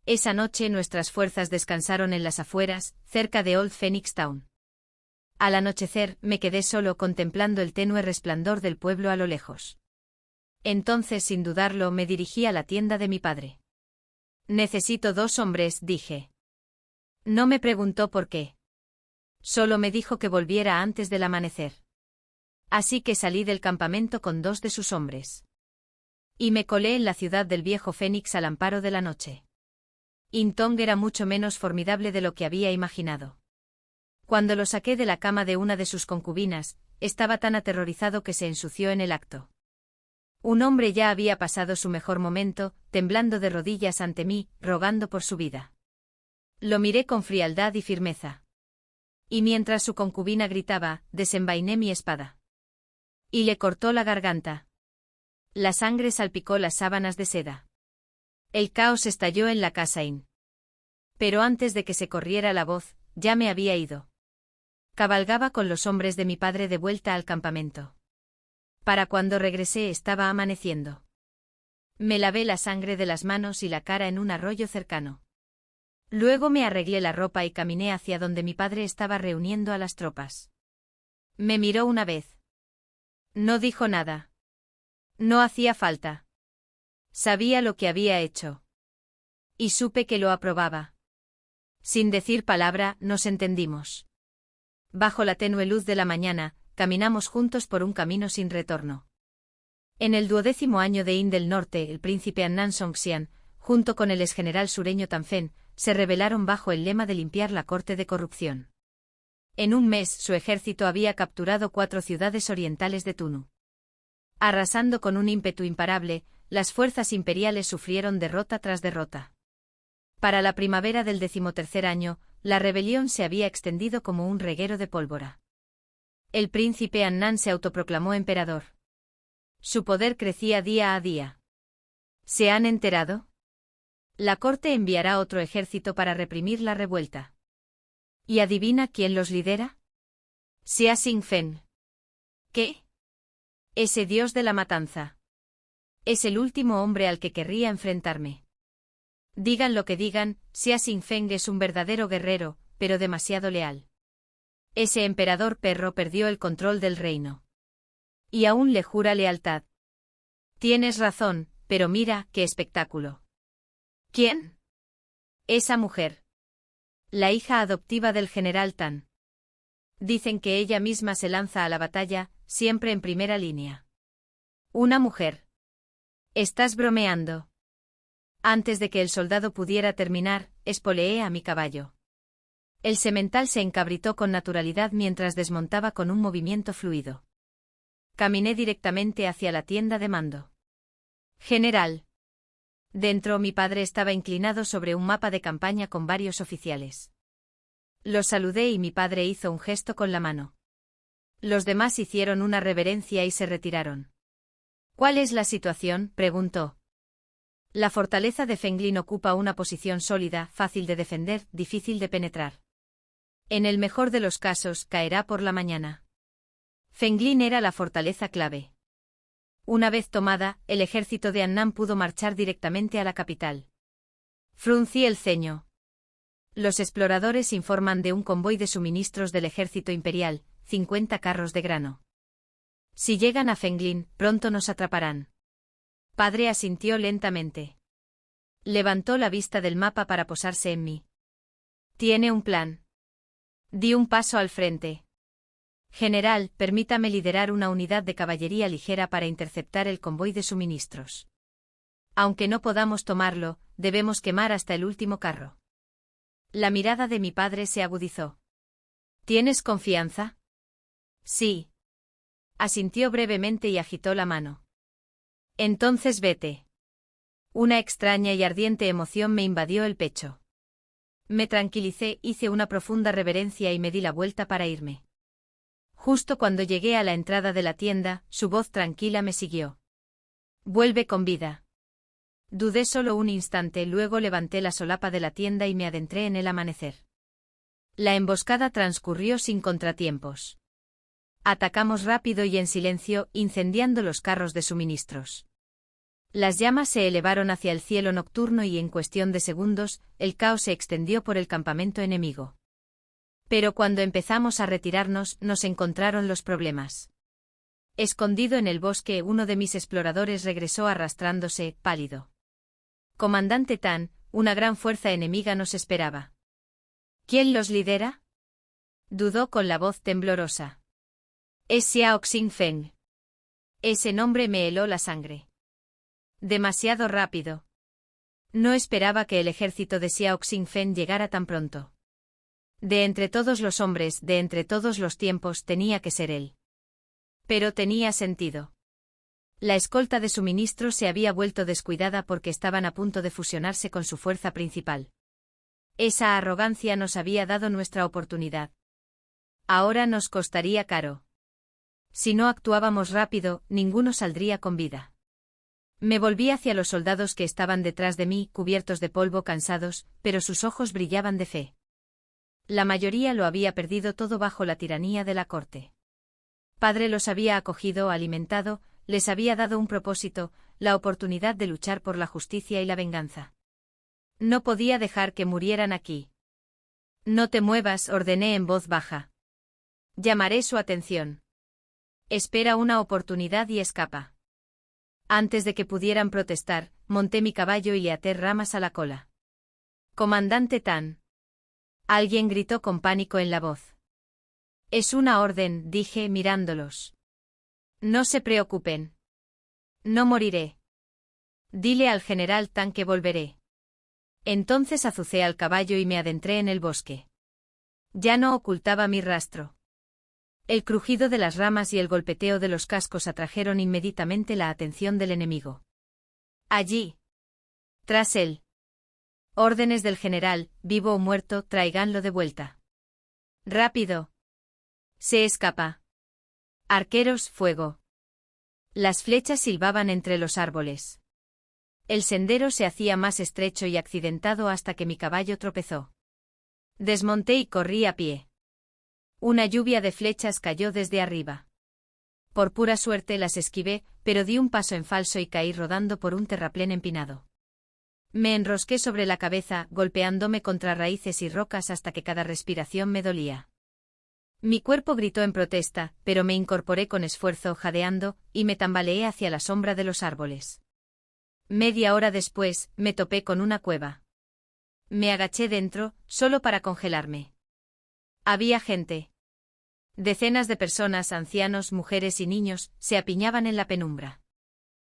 Esa noche nuestras fuerzas descansaron en las afueras, cerca de Old Phoenix Town. Al anochecer, me quedé solo contemplando el tenue resplandor del pueblo a lo lejos. Entonces, sin dudarlo, me dirigí a la tienda de mi padre. Necesito 2 hombres, dije. No me preguntó por qué. Solo me dijo que volviera antes del amanecer. Así que salí del campamento con 2 de sus hombres. Y me colé en la ciudad del viejo Fénix al amparo de la noche. Intong era mucho menos formidable de lo que había imaginado. Cuando lo saqué de la cama de una de sus concubinas, estaba tan aterrorizado que se ensució en el acto. Un hombre ya había pasado su mejor momento, temblando de rodillas ante mí, rogando por su vida. Lo miré con frialdad y firmeza. Y mientras su concubina gritaba, desenvainé mi espada. Y le cortó la garganta. La sangre salpicó las sábanas de seda. El caos estalló en la casa In. Pero antes de que se corriera la voz, ya me había ido. Cabalgaba con los hombres de mi padre de vuelta al campamento. Para cuando regresé estaba amaneciendo. Me lavé la sangre de las manos y la cara en un arroyo cercano. Luego me arreglé la ropa y caminé hacia donde mi padre estaba reuniendo a las tropas. Me miró una vez. No dijo nada. No hacía falta. Sabía lo que había hecho. Y supe que lo aprobaba. Sin decir palabra, nos entendimos. Bajo la tenue luz de la mañana, caminamos juntos por un camino sin retorno. En el 12º año de In del Norte, el príncipe Annan Songxian, junto con el exgeneral sureño Tanfen, se rebelaron bajo el lema de limpiar la corte de corrupción. En un mes, su ejército había capturado 4 ciudades orientales de Tunu. Arrasando con un ímpetu imparable, las fuerzas imperiales sufrieron derrota tras derrota. Para la primavera del 13º año, la rebelión se había extendido como un reguero de pólvora. El príncipe Annan se autoproclamó emperador. Su poder crecía día a día. ¿Se han enterado? La corte enviará otro ejército para reprimir la revuelta. ¿Y adivina quién los lidera? Xia Xingfen. ¿Qué? Ese dios de la matanza. Es el último hombre al que querría enfrentarme. Digan lo que digan, Xia Xingfen es un verdadero guerrero, pero demasiado leal. Ese emperador perro perdió el control del reino. Y aún le jura lealtad. Tienes razón, pero mira, qué espectáculo. ¿Quién? Esa mujer. La hija adoptiva del general Tan. Dicen que ella misma se lanza a la batalla, siempre en primera línea. Una mujer. ¿Estás bromeando? Antes de que el soldado pudiera terminar, espoleé a mi caballo. El semental se encabritó con naturalidad mientras desmontaba con un movimiento fluido. Caminé directamente hacia la tienda de mando. General. Dentro mi padre estaba inclinado sobre un mapa de campaña con varios oficiales. Los saludé y mi padre hizo un gesto con la mano. Los demás hicieron una reverencia y se retiraron. ¿Cuál es la situación?, preguntó. La fortaleza de Fenglin ocupa una posición sólida, fácil de defender, difícil de penetrar. En el mejor de los casos, caerá por la mañana. Fenglin era la fortaleza clave. Una vez tomada, el ejército de Annan pudo marchar directamente a la capital. Fruncí el ceño. Los exploradores informan de un convoy de suministros del ejército imperial, 50 carros de grano. Si llegan a Fenglin, pronto nos atraparán. Padre asintió lentamente. Levantó la vista del mapa para posarse en mí. Tiene un plan. Di un paso al frente. General, permítame liderar una unidad de caballería ligera para interceptar el convoy de suministros. Aunque no podamos tomarlo, debemos quemar hasta el último carro. La mirada de mi padre se agudizó. ¿Tienes confianza? Sí. Asintió brevemente y agitó la mano. Entonces vete. Una extraña y ardiente emoción me invadió el pecho. Me tranquilicé, hice una profunda reverencia y me di la vuelta para irme. Justo cuando llegué a la entrada de la tienda, su voz tranquila me siguió. Vuelve con vida. Dudé solo un instante, luego levanté la solapa de la tienda y me adentré en el amanecer. La emboscada transcurrió sin contratiempos. Atacamos rápido y en silencio, incendiando los carros de suministros. Las llamas se elevaron hacia el cielo nocturno y en cuestión de segundos, el caos se extendió por el campamento enemigo. Pero cuando empezamos a retirarnos, nos encontraron los problemas. Escondido en el bosque, uno de mis exploradores regresó arrastrándose, pálido. Comandante Tan, una gran fuerza enemiga nos esperaba. ¿Quién los lidera? Dudó con la voz temblorosa. Es Xiao Xingfeng. Ese nombre me heló la sangre. Demasiado rápido. No esperaba que el ejército de Xiao Xingfeng llegara tan pronto. De entre todos los hombres, de entre todos los tiempos, tenía que ser él. Pero tenía sentido. La escolta de suministro se había vuelto descuidada porque estaban a punto de fusionarse con su fuerza principal. Esa arrogancia nos había dado nuestra oportunidad. Ahora nos costaría caro. Si no actuábamos rápido, ninguno saldría con vida. Me volví hacia los soldados que estaban detrás de mí, cubiertos de polvo, cansados, pero sus ojos brillaban de fe. La mayoría lo había perdido todo bajo la tiranía de la corte. Padre los había acogido, alimentado, les había dado un propósito, la oportunidad de luchar por la justicia y la venganza. No podía dejar que murieran aquí. No te muevas, ordené en voz baja. Llamaré su atención. Espera una oportunidad y escapa. Antes de que pudieran protestar, monté mi caballo y le até ramas a la cola. Comandante Tan. Alguien gritó con pánico en la voz. Es una orden, dije mirándolos. No se preocupen. No moriré. Dile al general Tan que volveré. Entonces azucé al caballo y me adentré en el bosque. Ya no ocultaba mi rastro. El crujido de las ramas y el golpeteo de los cascos atrajeron inmediatamente la atención del enemigo. Allí. Tras él. Órdenes del general, vivo o muerto, tráiganlo de vuelta. Rápido. Se escapa. Arqueros, fuego. Las flechas silbaban entre los árboles. El sendero se hacía más estrecho y accidentado hasta que mi caballo tropezó. Desmonté y corrí a pie. Una lluvia de flechas cayó desde arriba. Por pura suerte las esquivé, pero di un paso en falso y caí rodando por un terraplén empinado. Me enrosqué sobre la cabeza, golpeándome contra raíces y rocas hasta que cada respiración me dolía. Mi cuerpo gritó en protesta, pero me incorporé con esfuerzo, jadeando, y me tambaleé hacia la sombra de los árboles. Media hora después, me topé con una cueva. Me agaché dentro, solo para congelarme. Había gente. Decenas de personas, ancianos, mujeres y niños, se apiñaban en la penumbra.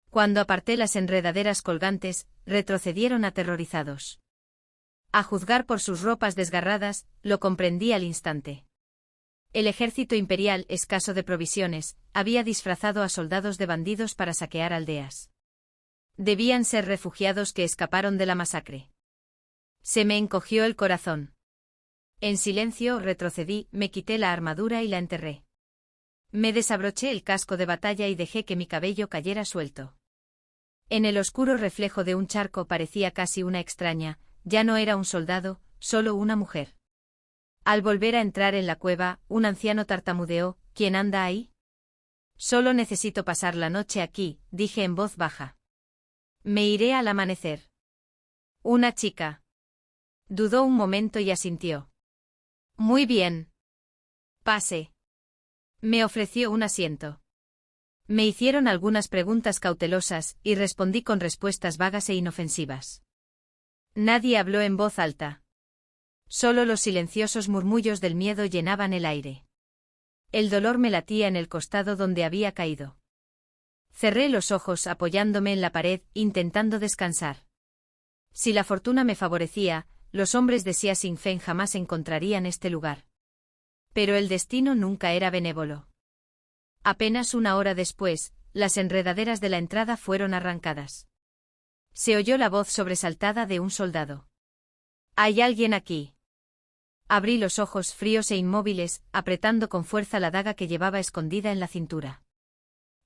Cuando aparté las enredaderas colgantes, retrocedieron aterrorizados. A juzgar por sus ropas desgarradas, lo comprendí al instante. El ejército imperial, escaso de provisiones, había disfrazado a soldados de bandidos para saquear aldeas. Debían ser refugiados que escaparon de la masacre. Se me encogió el corazón. En silencio retrocedí, me quité la armadura y la enterré. Me desabroché el casco de batalla y dejé que mi cabello cayera suelto. En el oscuro reflejo de un charco parecía casi una extraña, ya no era un soldado, solo una mujer. Al volver a entrar en la cueva, un anciano tartamudeó, ¿quién anda ahí? Solo necesito pasar la noche aquí, dije en voz baja. Me iré al amanecer. Una chica. Dudó un momento y asintió. Muy bien. Pase. Me ofreció un asiento. Me hicieron algunas preguntas cautelosas, y respondí con respuestas vagas e inofensivas. Nadie habló en voz alta. Solo los silenciosos murmullos del miedo llenaban el aire. El dolor me latía en el costado donde había caído. Cerré los ojos apoyándome en la pared, intentando descansar. Si la fortuna me favorecía, los hombres de Xia Xingfeng jamás encontrarían este lugar. Pero el destino nunca era benévolo. Apenas una hora después, las enredaderas de la entrada fueron arrancadas. Se oyó la voz sobresaltada de un soldado. ¿Hay alguien aquí? Abrí los ojos fríos e inmóviles, apretando con fuerza la daga que llevaba escondida en la cintura.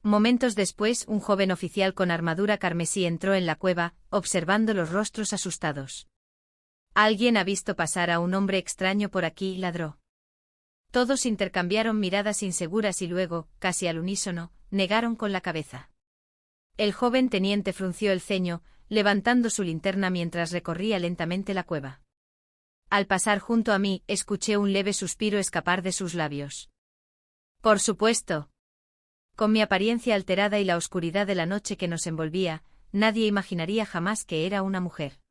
Momentos después, un joven oficial con armadura carmesí entró en la cueva, observando los rostros asustados. ¿Alguien ha visto pasar a un hombre extraño por aquí?, ladró. Todos intercambiaron miradas inseguras y luego, casi al unísono, negaron con la cabeza. El joven teniente frunció el ceño, levantando su linterna mientras recorría lentamente la cueva. Al pasar junto a mí, escuché un leve suspiro escapar de sus labios. Por supuesto. Con mi apariencia alterada y la oscuridad de la noche que nos envolvía, nadie imaginaría jamás que era una mujer.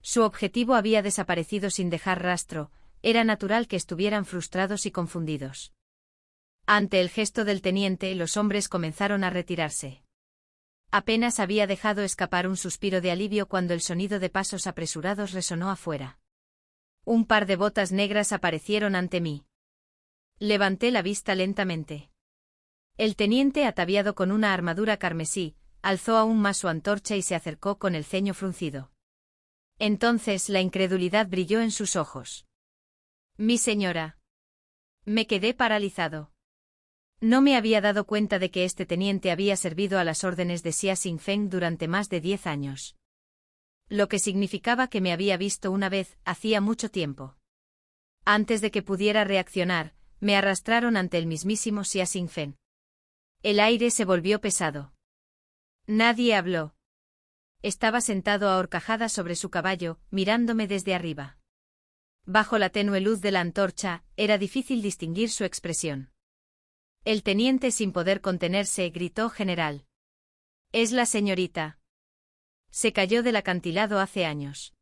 Su objetivo había desaparecido sin dejar rastro, era natural que estuvieran frustrados y confundidos. Ante el gesto del teniente, los hombres comenzaron a retirarse. Apenas había dejado escapar un suspiro de alivio cuando el sonido de pasos apresurados resonó afuera. Un par de botas negras aparecieron ante mí. Levanté la vista lentamente. El teniente, ataviado con una armadura carmesí, alzó aún más su antorcha y se acercó con el ceño fruncido. Entonces la incredulidad brilló en sus ojos. «Mi señora». Me quedé paralizado. No me había dado cuenta de que este teniente había servido a las órdenes de Xia Xingfeng durante más de 10 años. Lo que significaba que me había visto una vez, hacía mucho tiempo. Antes de que pudiera reaccionar, me arrastraron ante el mismísimo Xia Xingfeng. El aire se volvió pesado. Nadie habló. Estaba sentado a horcajadas sobre su caballo, mirándome desde arriba. Bajo la tenue luz de la antorcha, era difícil distinguir su expresión. El teniente, sin poder contenerse, gritó: «General. Es la señorita. Se cayó del acantilado hace años.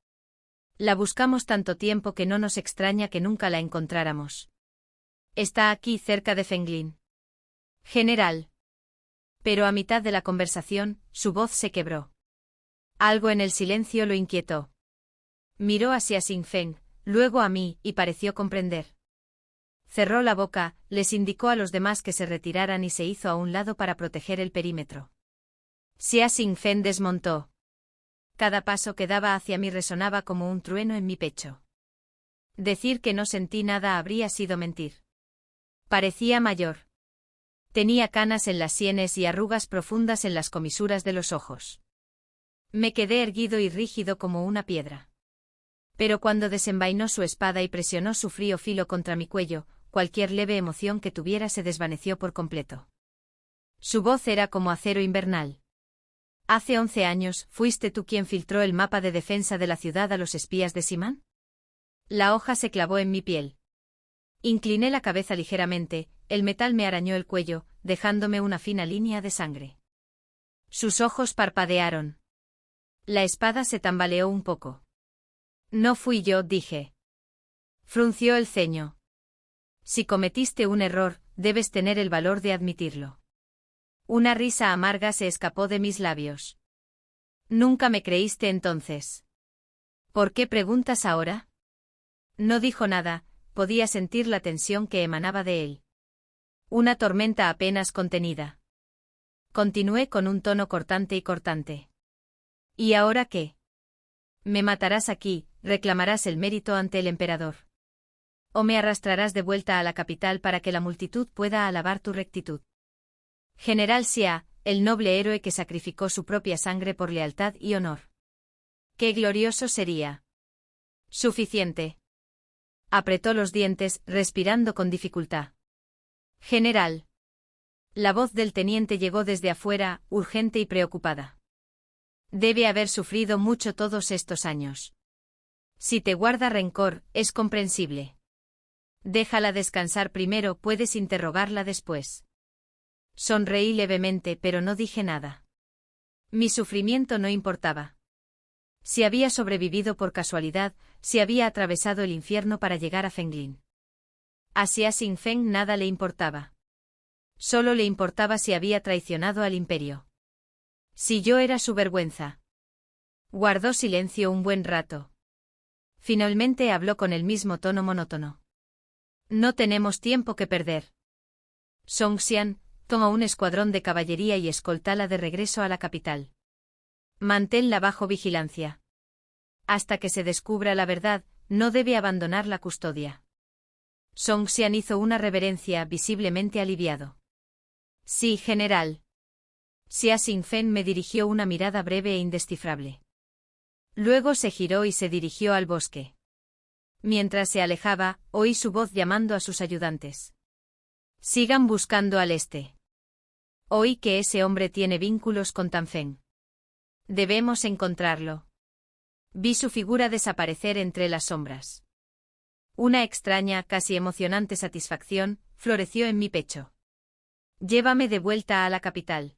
La buscamos tanto tiempo que no nos extraña que nunca la encontráramos. Está aquí cerca de Fenglin. General». Pero a mitad de la conversación, su voz se quebró. Algo en el silencio lo inquietó. Miró hacia Xingfeng, luego a mí, y pareció comprender. Cerró la boca, les indicó a los demás que se retiraran y se hizo a un lado para proteger el perímetro. Xia Xingfeng desmontó. Cada paso que daba hacia mí resonaba como un trueno en mi pecho. Decir que no sentí nada habría sido mentir. Parecía mayor. Tenía canas en las sienes y arrugas profundas en las comisuras de los ojos. Me quedé erguido y rígido como una piedra. Pero cuando desenvainó su espada y presionó su frío filo contra mi cuello, cualquier leve emoción que tuviera se desvaneció por completo. Su voz era como acero invernal. «Hace 11 años, ¿fuiste tú quien filtró el mapa de defensa de la ciudad a los espías de Simán?» La hoja se clavó en mi piel. Incliné la cabeza ligeramente, el metal me arañó el cuello, dejándome una fina línea de sangre. Sus ojos parpadearon. La espada se tambaleó un poco. «No fui yo», dije. Frunció el ceño. «Si cometiste un error, debes tener el valor de admitirlo». Una risa amarga se escapó de mis labios. «Nunca me creíste entonces. ¿Por qué preguntas ahora?» No dijo nada, podía sentir la tensión que emanaba de él. Una tormenta apenas contenida. Continué con un tono cortante y cortante. «¿Y ahora qué? Me matarás aquí, reclamarás el mérito ante el emperador. O me arrastrarás de vuelta a la capital para que la multitud pueda alabar tu rectitud. General Xia, el noble héroe que sacrificó su propia sangre por lealtad y honor. ¡Qué glorioso sería!» «Suficiente». Apretó los dientes, respirando con dificultad. «General». La voz del teniente llegó desde afuera, urgente y preocupada. «Debe haber sufrido mucho todos estos años. Si te guarda rencor, es comprensible. Déjala descansar primero, puedes interrogarla después». Sonreí levemente, pero no dije nada. Mi sufrimiento no importaba. Si había sobrevivido por casualidad, si había atravesado el infierno para llegar a Fenglin. A Xia Xingfeng nada le importaba. Solo le importaba si había traicionado al imperio. Si yo era su vergüenza. Guardó silencio un buen rato. Finalmente habló con el mismo tono monótono. «No tenemos tiempo que perder. Songxian, toma un escuadrón de caballería y escoltala de regreso a la capital. Manténla bajo vigilancia. Hasta que se descubra la verdad, no debe abandonar la custodia». Songxian hizo una reverencia, visiblemente aliviado. «Sí, general». Xia Xingfeng me dirigió una mirada breve e indescifrable. Luego se giró y se dirigió al bosque. Mientras se alejaba, oí su voz llamando a sus ayudantes. «Sigan buscando al este. Oí que ese hombre tiene vínculos con Tanfeng. Debemos encontrarlo». Vi su figura desaparecer entre las sombras. Una extraña, casi emocionante satisfacción floreció en mi pecho. «Llévame de vuelta a la capital».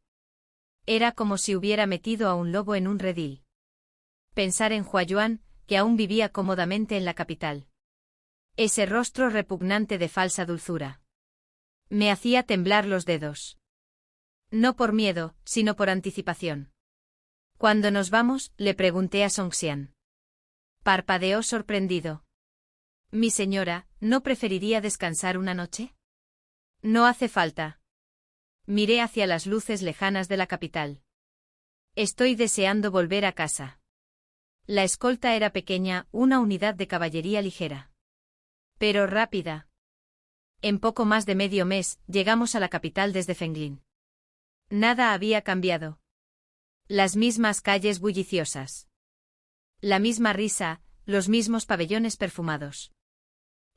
Era como si hubiera metido a un lobo en un redil. Pensar en Huayuan, que aún vivía cómodamente en la capital. Ese rostro repugnante de falsa dulzura. Me hacía temblar los dedos. No por miedo, sino por anticipación. ¿Cuándo nos vamos?, le pregunté a Songxian. Parpadeó sorprendido. Mi señora, ¿no preferiría descansar una noche? No hace falta. Miré hacia las luces lejanas de la capital. Estoy deseando volver a casa. La escolta era pequeña, una unidad de caballería ligera. Pero rápida. En poco más de medio mes, llegamos a la capital desde Fenglin. Nada había cambiado. Las mismas calles bulliciosas. La misma risa, los mismos pabellones perfumados.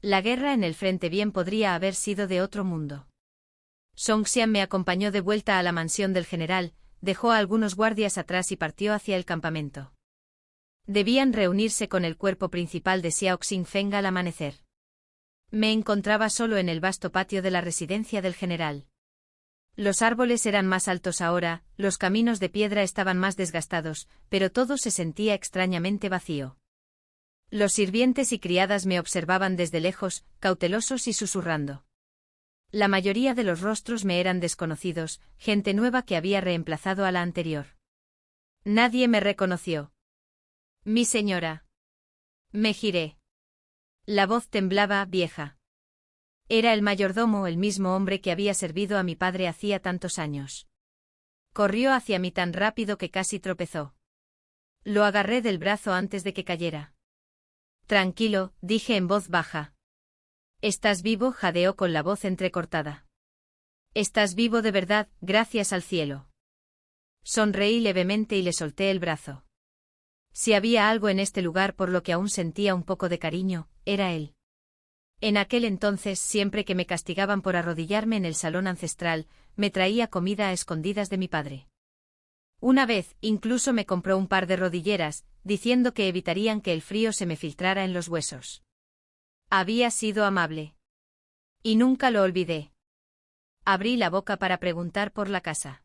La guerra en el frente bien podría haber sido de otro mundo. Songxian me acompañó de vuelta a la mansión del general, dejó a algunos guardias atrás y partió hacia el campamento. Debían reunirse con el cuerpo principal de Xiao Xingfeng al amanecer. Me encontraba solo en el vasto patio de la residencia del general. Los árboles eran más altos ahora, los caminos de piedra estaban más desgastados, pero todo se sentía extrañamente vacío. Los sirvientes y criadas me observaban desde lejos, cautelosos y susurrando. La mayoría de los rostros me eran desconocidos, gente nueva que había reemplazado a la anterior. Nadie me reconoció. Mi señora. Me giré. La voz temblaba, vieja. Era el mayordomo, el mismo hombre que había servido a mi padre hacía tantos años. Corrió hacia mí tan rápido que casi tropezó. Lo agarré del brazo antes de que cayera. Tranquilo, dije en voz baja. ¿Estás vivo?, jadeó con la voz entrecortada. Estás vivo de verdad, gracias al cielo. Sonreí levemente y le solté el brazo. Si había algo en este lugar por lo que aún sentía un poco de cariño, era él. En aquel entonces, siempre que me castigaban por arrodillarme en el salón ancestral, me traía comida a escondidas de mi padre. Una vez, incluso me compró un par de rodilleras, diciendo que evitarían que el frío se me filtrara en los huesos. Había sido amable. Y nunca lo olvidé. Abrí la boca para preguntar por la casa.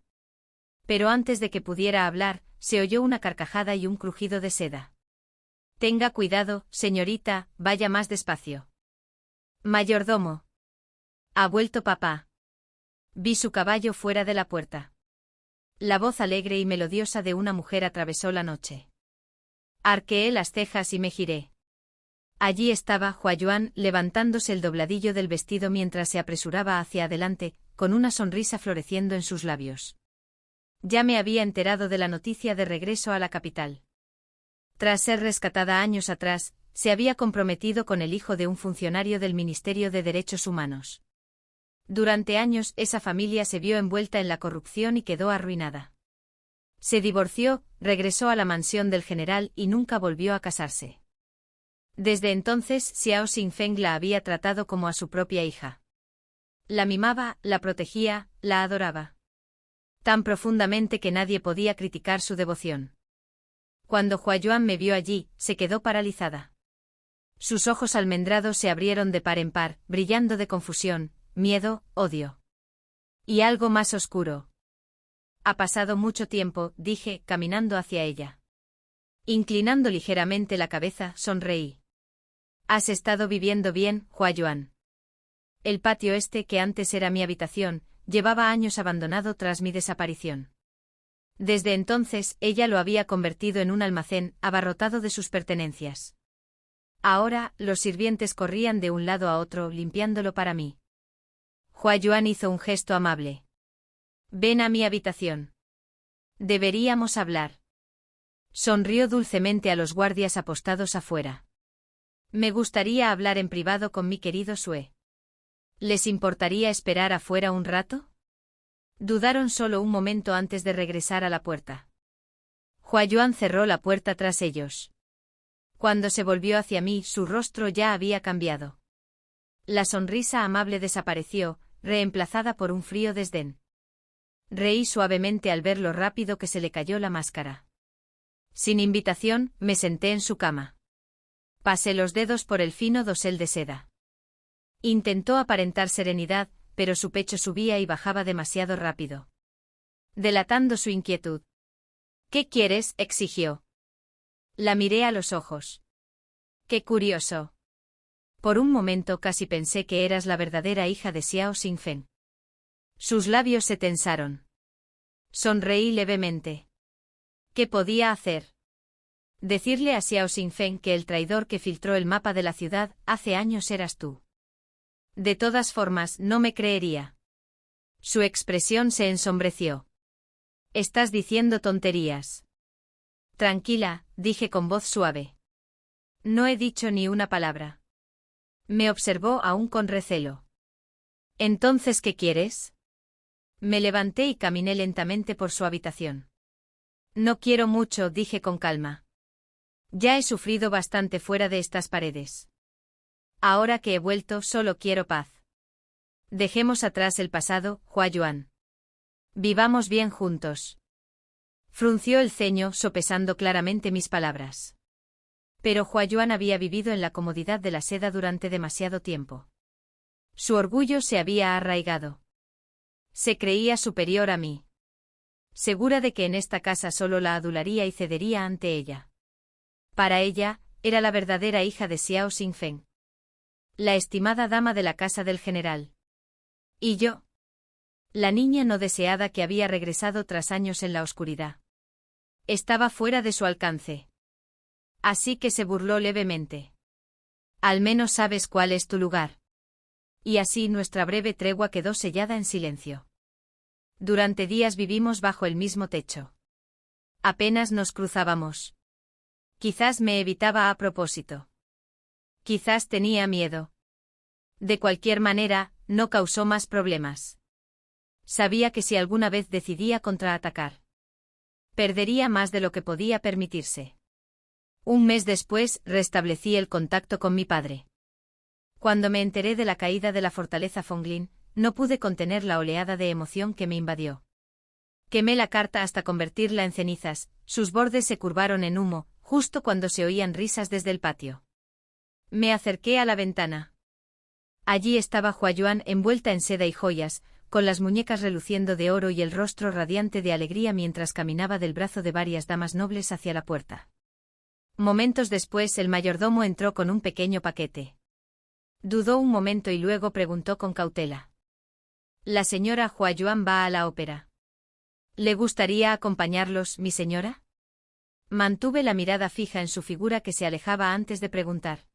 Pero antes de que pudiera hablar, se oyó una carcajada y un crujido de seda. Tenga cuidado, señorita, vaya más despacio. Mayordomo. Ha vuelto papá. Vi su caballo fuera de la puerta. La voz alegre y melodiosa de una mujer atravesó la noche. Arqueé las cejas y me giré. Allí estaba Huayuan levantándose el dobladillo del vestido mientras se apresuraba hacia adelante, con una sonrisa floreciendo en sus labios. Ya me había enterado de la noticia de regreso a la capital. Tras ser rescatada años atrás, se había comprometido con el hijo de un funcionario del Ministerio de Derechos Humanos. Durante años esa familia se vio envuelta en la corrupción y quedó arruinada. Se divorció, regresó a la mansión del general y nunca volvió a casarse. Desde entonces Xiao Xingfeng la había tratado como a su propia hija. La mimaba, la protegía, la adoraba. Tan profundamente que nadie podía criticar su devoción. Cuando Huayuan me vio allí, se quedó paralizada. Sus ojos almendrados se abrieron de par en par, brillando de confusión, miedo, odio. Y algo más oscuro. Ha pasado mucho tiempo, dije, caminando hacia ella. Inclinando ligeramente la cabeza, sonreí. ¿Has estado viviendo bien, Huayuan? El patio este, que antes era mi habitación, llevaba años abandonado tras mi desaparición. Desde entonces, ella lo había convertido en un almacén, abarrotado de sus pertenencias. Ahora, los sirvientes corrían de un lado a otro, limpiándolo para mí. Huayuan hizo un gesto amable. Ven a mi habitación. Deberíamos hablar. Sonrió dulcemente a los guardias apostados afuera. Me gustaría hablar en privado con mi querido Sue. ¿Les importaría esperar afuera un rato? Dudaron solo un momento antes de regresar a la puerta. Huayuan cerró la puerta tras ellos. Cuando se volvió hacia mí, su rostro ya había cambiado. La sonrisa amable desapareció, reemplazada por un frío desdén. Reí suavemente al ver lo rápido que se le cayó la máscara. Sin invitación, me senté en su cama. Pasé los dedos por el fino dosel de seda. Intentó aparentar serenidad, pero su pecho subía y bajaba demasiado rápido, delatando su inquietud. ¿Qué quieres?, exigió. La miré a los ojos. Qué curioso. Por un momento casi pensé que eras la verdadera hija de Xiao Xingfeng. Sus labios se tensaron. Sonreí levemente. ¿Qué podía hacer? Decirle a Xiao Xingfeng que el traidor que filtró el mapa de la ciudad hace años eras tú. De todas formas, no me creería. Su expresión se ensombreció. Estás diciendo tonterías. Tranquila, dije con voz suave. No he dicho ni una palabra. Me observó aún con recelo. ¿Entonces qué quieres? Me levanté y caminé lentamente por su habitación. No quiero mucho, dije con calma. Ya he sufrido bastante fuera de estas paredes. Ahora que he vuelto, solo quiero paz. Dejemos atrás el pasado, Huayuan. Vivamos bien juntos. Frunció el ceño, sopesando claramente mis palabras. Pero Huayuan había vivido en la comodidad de la seda durante demasiado tiempo. Su orgullo se había arraigado. Se creía superior a mí. Segura de que en esta casa solo la adularía y cedería ante ella. Para ella, era la verdadera hija de Xiao Xingfeng. La estimada dama de la casa del general. ¿Y yo? La niña no deseada que había regresado tras años en la oscuridad. Estaba fuera de su alcance. Así que se burló levemente. Al menos sabes cuál es tu lugar. Y así nuestra breve tregua quedó sellada en silencio. Durante días vivimos bajo el mismo techo. Apenas nos cruzábamos. Quizás me evitaba a propósito. Quizás tenía miedo. De cualquier manera, no causó más problemas. Sabía que si alguna vez decidía contraatacar, perdería más de lo que podía permitirse. Un mes después, restablecí el contacto con mi padre. Cuando me enteré de la caída de la fortaleza Fonglin, no pude contener la oleada de emoción que me invadió. Quemé la carta hasta convertirla en cenizas, sus bordes se curvaron en humo, justo cuando se oían risas desde el patio. Me acerqué a la ventana. Allí estaba Huayuan envuelta en seda y joyas, con las muñecas reluciendo de oro y el rostro radiante de alegría mientras caminaba del brazo de varias damas nobles hacia la puerta. Momentos después el mayordomo entró con un pequeño paquete. Dudó un momento y luego preguntó con cautela. «¿La señora Huayuan va a la ópera? ¿Le gustaría acompañarlos, mi señora?» Mantuve la mirada fija en su figura que se alejaba antes de preguntar.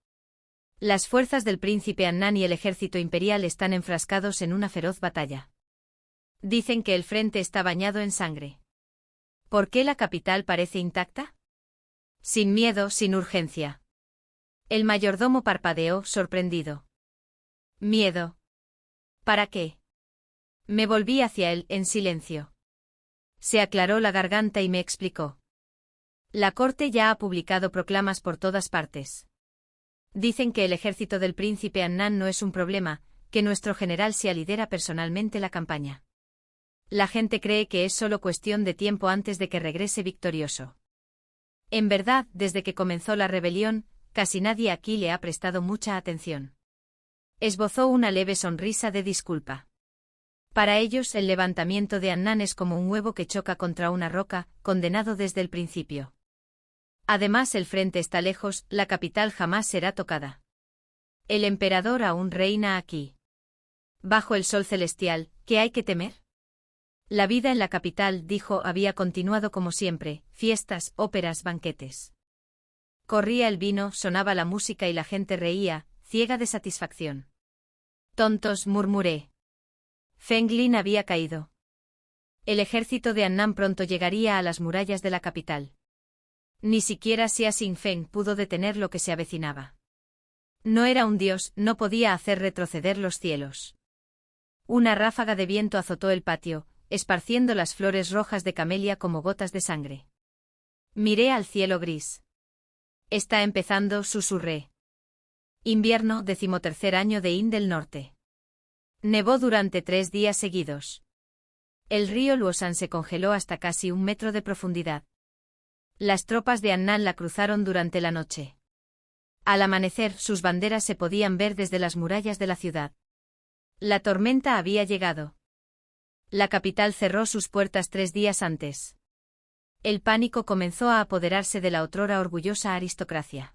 Las fuerzas del príncipe Annan y el ejército imperial están enfrascados en una feroz batalla. Dicen que el frente está bañado en sangre. ¿Por qué la capital parece intacta? Sin miedo, sin urgencia. El mayordomo parpadeó, sorprendido. ¿Miedo? ¿Para qué? Me volví hacia él, en silencio. Se aclaró la garganta y me explicó. La corte ya ha publicado proclamas por todas partes. Dicen que el ejército del príncipe Annan no es un problema, que nuestro general Xia lidera personalmente la campaña. La gente cree que es solo cuestión de tiempo antes de que regrese victorioso. En verdad, desde que comenzó la rebelión, casi nadie aquí le ha prestado mucha atención. Esbozó una leve sonrisa de disculpa. Para ellos el levantamiento de Annan es como un huevo que choca contra una roca, condenado desde el principio. Además el frente está lejos, la capital jamás será tocada. El emperador aún reina aquí. Bajo el sol celestial, ¿qué hay que temer? La vida en la capital, dijo, había continuado como siempre, fiestas, óperas, banquetes. Corría el vino, sonaba la música y la gente reía, ciega de satisfacción. Tontos, murmuré. Fenglin había caído. El ejército de Annan pronto llegaría a las murallas de la capital. Ni siquiera Xia Xingfeng pudo detener lo que se avecinaba. No era un dios, no podía hacer retroceder los cielos. Una ráfaga de viento azotó el patio, esparciendo las flores rojas de camelia como gotas de sangre. Miré al cielo gris. Está empezando, susurré. Invierno, 13º año de Yin del Norte. Nevó durante 3 días seguidos. El río Luosan se congeló hasta casi 1 metro de profundidad. Las tropas de Annan la cruzaron durante la noche. Al amanecer, sus banderas se podían ver desde las murallas de la ciudad. La tormenta había llegado. La capital cerró sus puertas 3 días antes. El pánico comenzó a apoderarse de la otrora orgullosa aristocracia.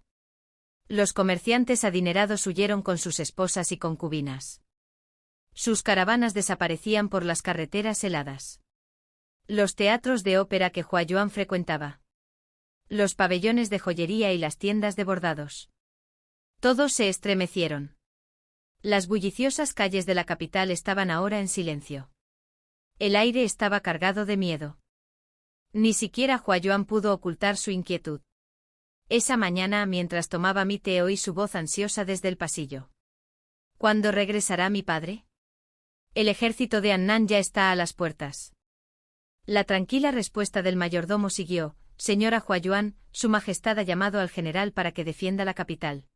Los comerciantes adinerados huyeron con sus esposas y concubinas. Sus caravanas desaparecían por las carreteras heladas. Los teatros de ópera que Huayuan frecuentaba. Los pabellones de joyería y las tiendas de bordados. Todos se estremecieron. Las bulliciosas calles de la capital estaban ahora en silencio. El aire estaba cargado de miedo. Ni siquiera Huayuan pudo ocultar su inquietud. Esa mañana, mientras tomaba mi té, oí su voz ansiosa desde el pasillo. ¿Cuándo regresará mi padre? El ejército de Annan ya está a las puertas. La tranquila respuesta del mayordomo siguió: Señora Huayuan, Su Majestad ha llamado al general para que defienda la capital.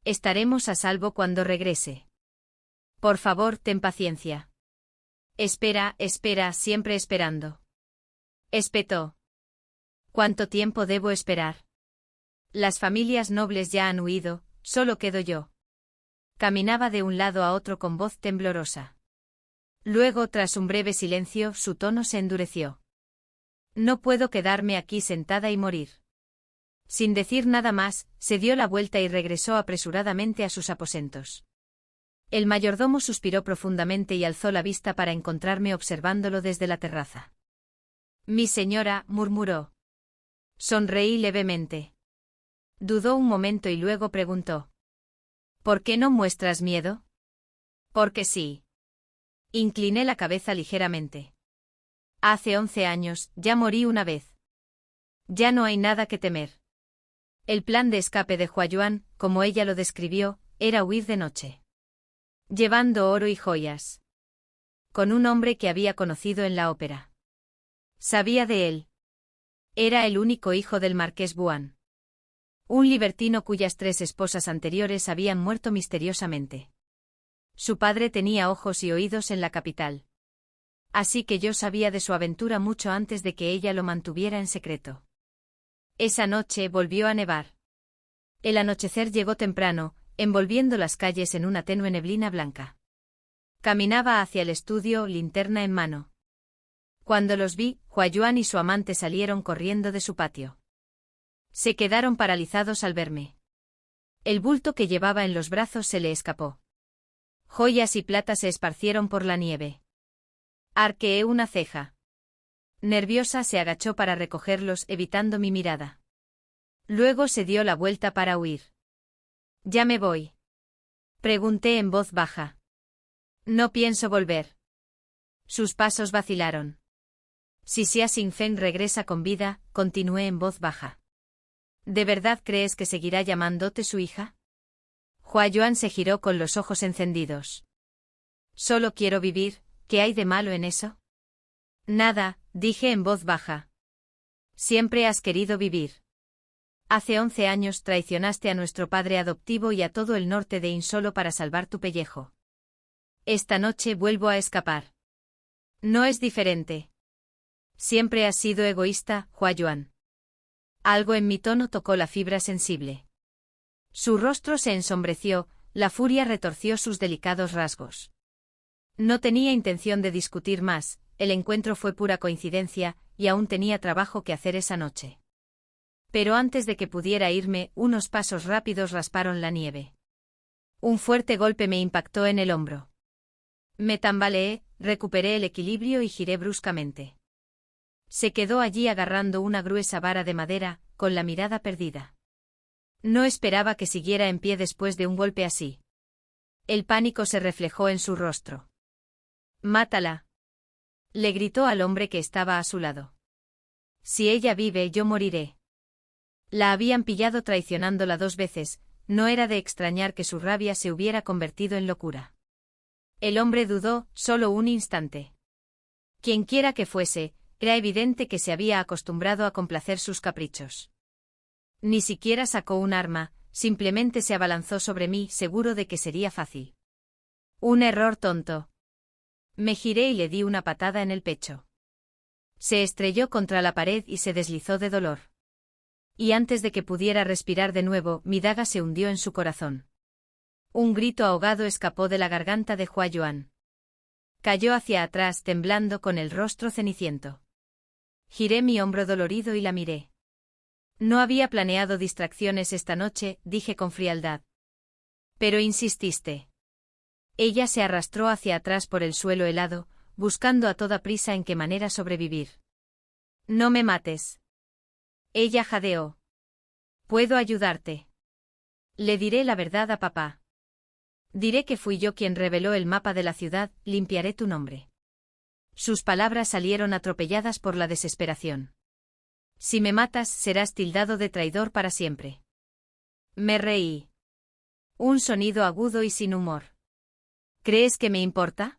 Estaremos a salvo cuando regrese. Por favor, ten paciencia. Espera, siempre esperando. Espetó. ¿Cuánto tiempo debo esperar? Las familias nobles ya han huido, solo quedo yo. Caminaba de un lado a otro con voz temblorosa. Luego, tras un breve silencio, su tono se endureció. No puedo quedarme aquí sentada y morir. Sin decir nada más, se dio la vuelta y regresó apresuradamente a sus aposentos. El mayordomo suspiró profundamente y alzó la vista para encontrarme observándolo desde la terraza. Mi señora, murmuró. Sonreí levemente. Dudó un momento y luego preguntó. ¿Por qué no muestras miedo? Porque sí. Incliné la cabeza ligeramente. Hace 11 años, ya morí una vez. Ya no hay nada que temer. El plan de escape de Huayuan, como ella lo describió, era huir de noche. Llevando oro y joyas. Con un hombre que había conocido en la ópera. Sabía de él. Era el único hijo del marqués Buan. Un libertino cuyas 3 esposas anteriores habían muerto misteriosamente. Su padre tenía ojos y oídos en la capital. Así que yo sabía de su aventura mucho antes de que ella lo mantuviera en secreto. Esa noche volvió a nevar. El anochecer llegó temprano, envolviendo las calles en una tenue neblina blanca. Caminaba hacia el estudio, linterna en mano. Cuando los vi, Huayuan y su amante salieron corriendo de su patio. Se quedaron paralizados al verme. El bulto que llevaba en los brazos se le escapó. Joyas y plata se esparcieron por la nieve. Arqueé una ceja. Nerviosa se agachó para recogerlos, evitando mi mirada. Luego se dio la vuelta para huir. ¿Ya me voy? Pregunté en voz baja. No pienso volver. Sus pasos vacilaron. Si Xia Xingfeng regresa con vida, continué en voz baja. ¿De verdad crees que seguirá llamándote su hija? Huayuan se giró con los ojos encendidos. Solo quiero vivir, ¿qué hay de malo en eso? Nada, dije en voz baja. Siempre has querido vivir. Hace 11 años traicionaste a nuestro padre adoptivo y a todo el norte de In solo para salvar tu pellejo. Esta noche vuelvo a escapar. No es diferente. Siempre has sido egoísta, Huayuan. Algo en mi tono tocó la fibra sensible. Su rostro se ensombreció, la furia retorció sus delicados rasgos. No tenía intención de discutir más, el encuentro fue pura coincidencia, y aún tenía trabajo que hacer esa noche. Pero antes de que pudiera irme, unos pasos rápidos rasparon la nieve. Un fuerte golpe me impactó en el hombro. Me tambaleé, recuperé el equilibrio y giré bruscamente. Se quedó allí agarrando una gruesa vara de madera, con la mirada perdida. No esperaba que siguiera en pie después de un golpe así. El pánico se reflejó en su rostro. «Mátala», le gritó al hombre que estaba a su lado. «Si ella vive, yo moriré». La habían pillado traicionándola 2 veces, no era de extrañar que su rabia se hubiera convertido en locura. El hombre dudó, solo un instante. Quienquiera que fuese, era evidente que se había acostumbrado a complacer sus caprichos. Ni siquiera sacó un arma, simplemente se abalanzó sobre mí, seguro de que sería fácil. Un error tonto. Me giré y le di una patada en el pecho. Se estrelló contra la pared y se deslizó de dolor. Y antes de que pudiera respirar de nuevo, mi daga se hundió en su corazón. Un grito ahogado escapó de la garganta de Huayuan. Cayó hacia atrás temblando con el rostro ceniciento. Giré mi hombro dolorido y la miré. No había planeado distracciones esta noche, dije con frialdad. Pero insististe. Ella se arrastró hacia atrás por el suelo helado, buscando a toda prisa en qué manera sobrevivir. No me mates. Ella jadeó. Puedo ayudarte. Le diré la verdad a papá. Diré que fui yo quien reveló el mapa de la ciudad, limpiaré tu nombre. Sus palabras salieron atropelladas por la desesperación. Si me matas, serás tildado de traidor para siempre. Me reí. Un sonido agudo y sin humor. ¿Crees que me importa?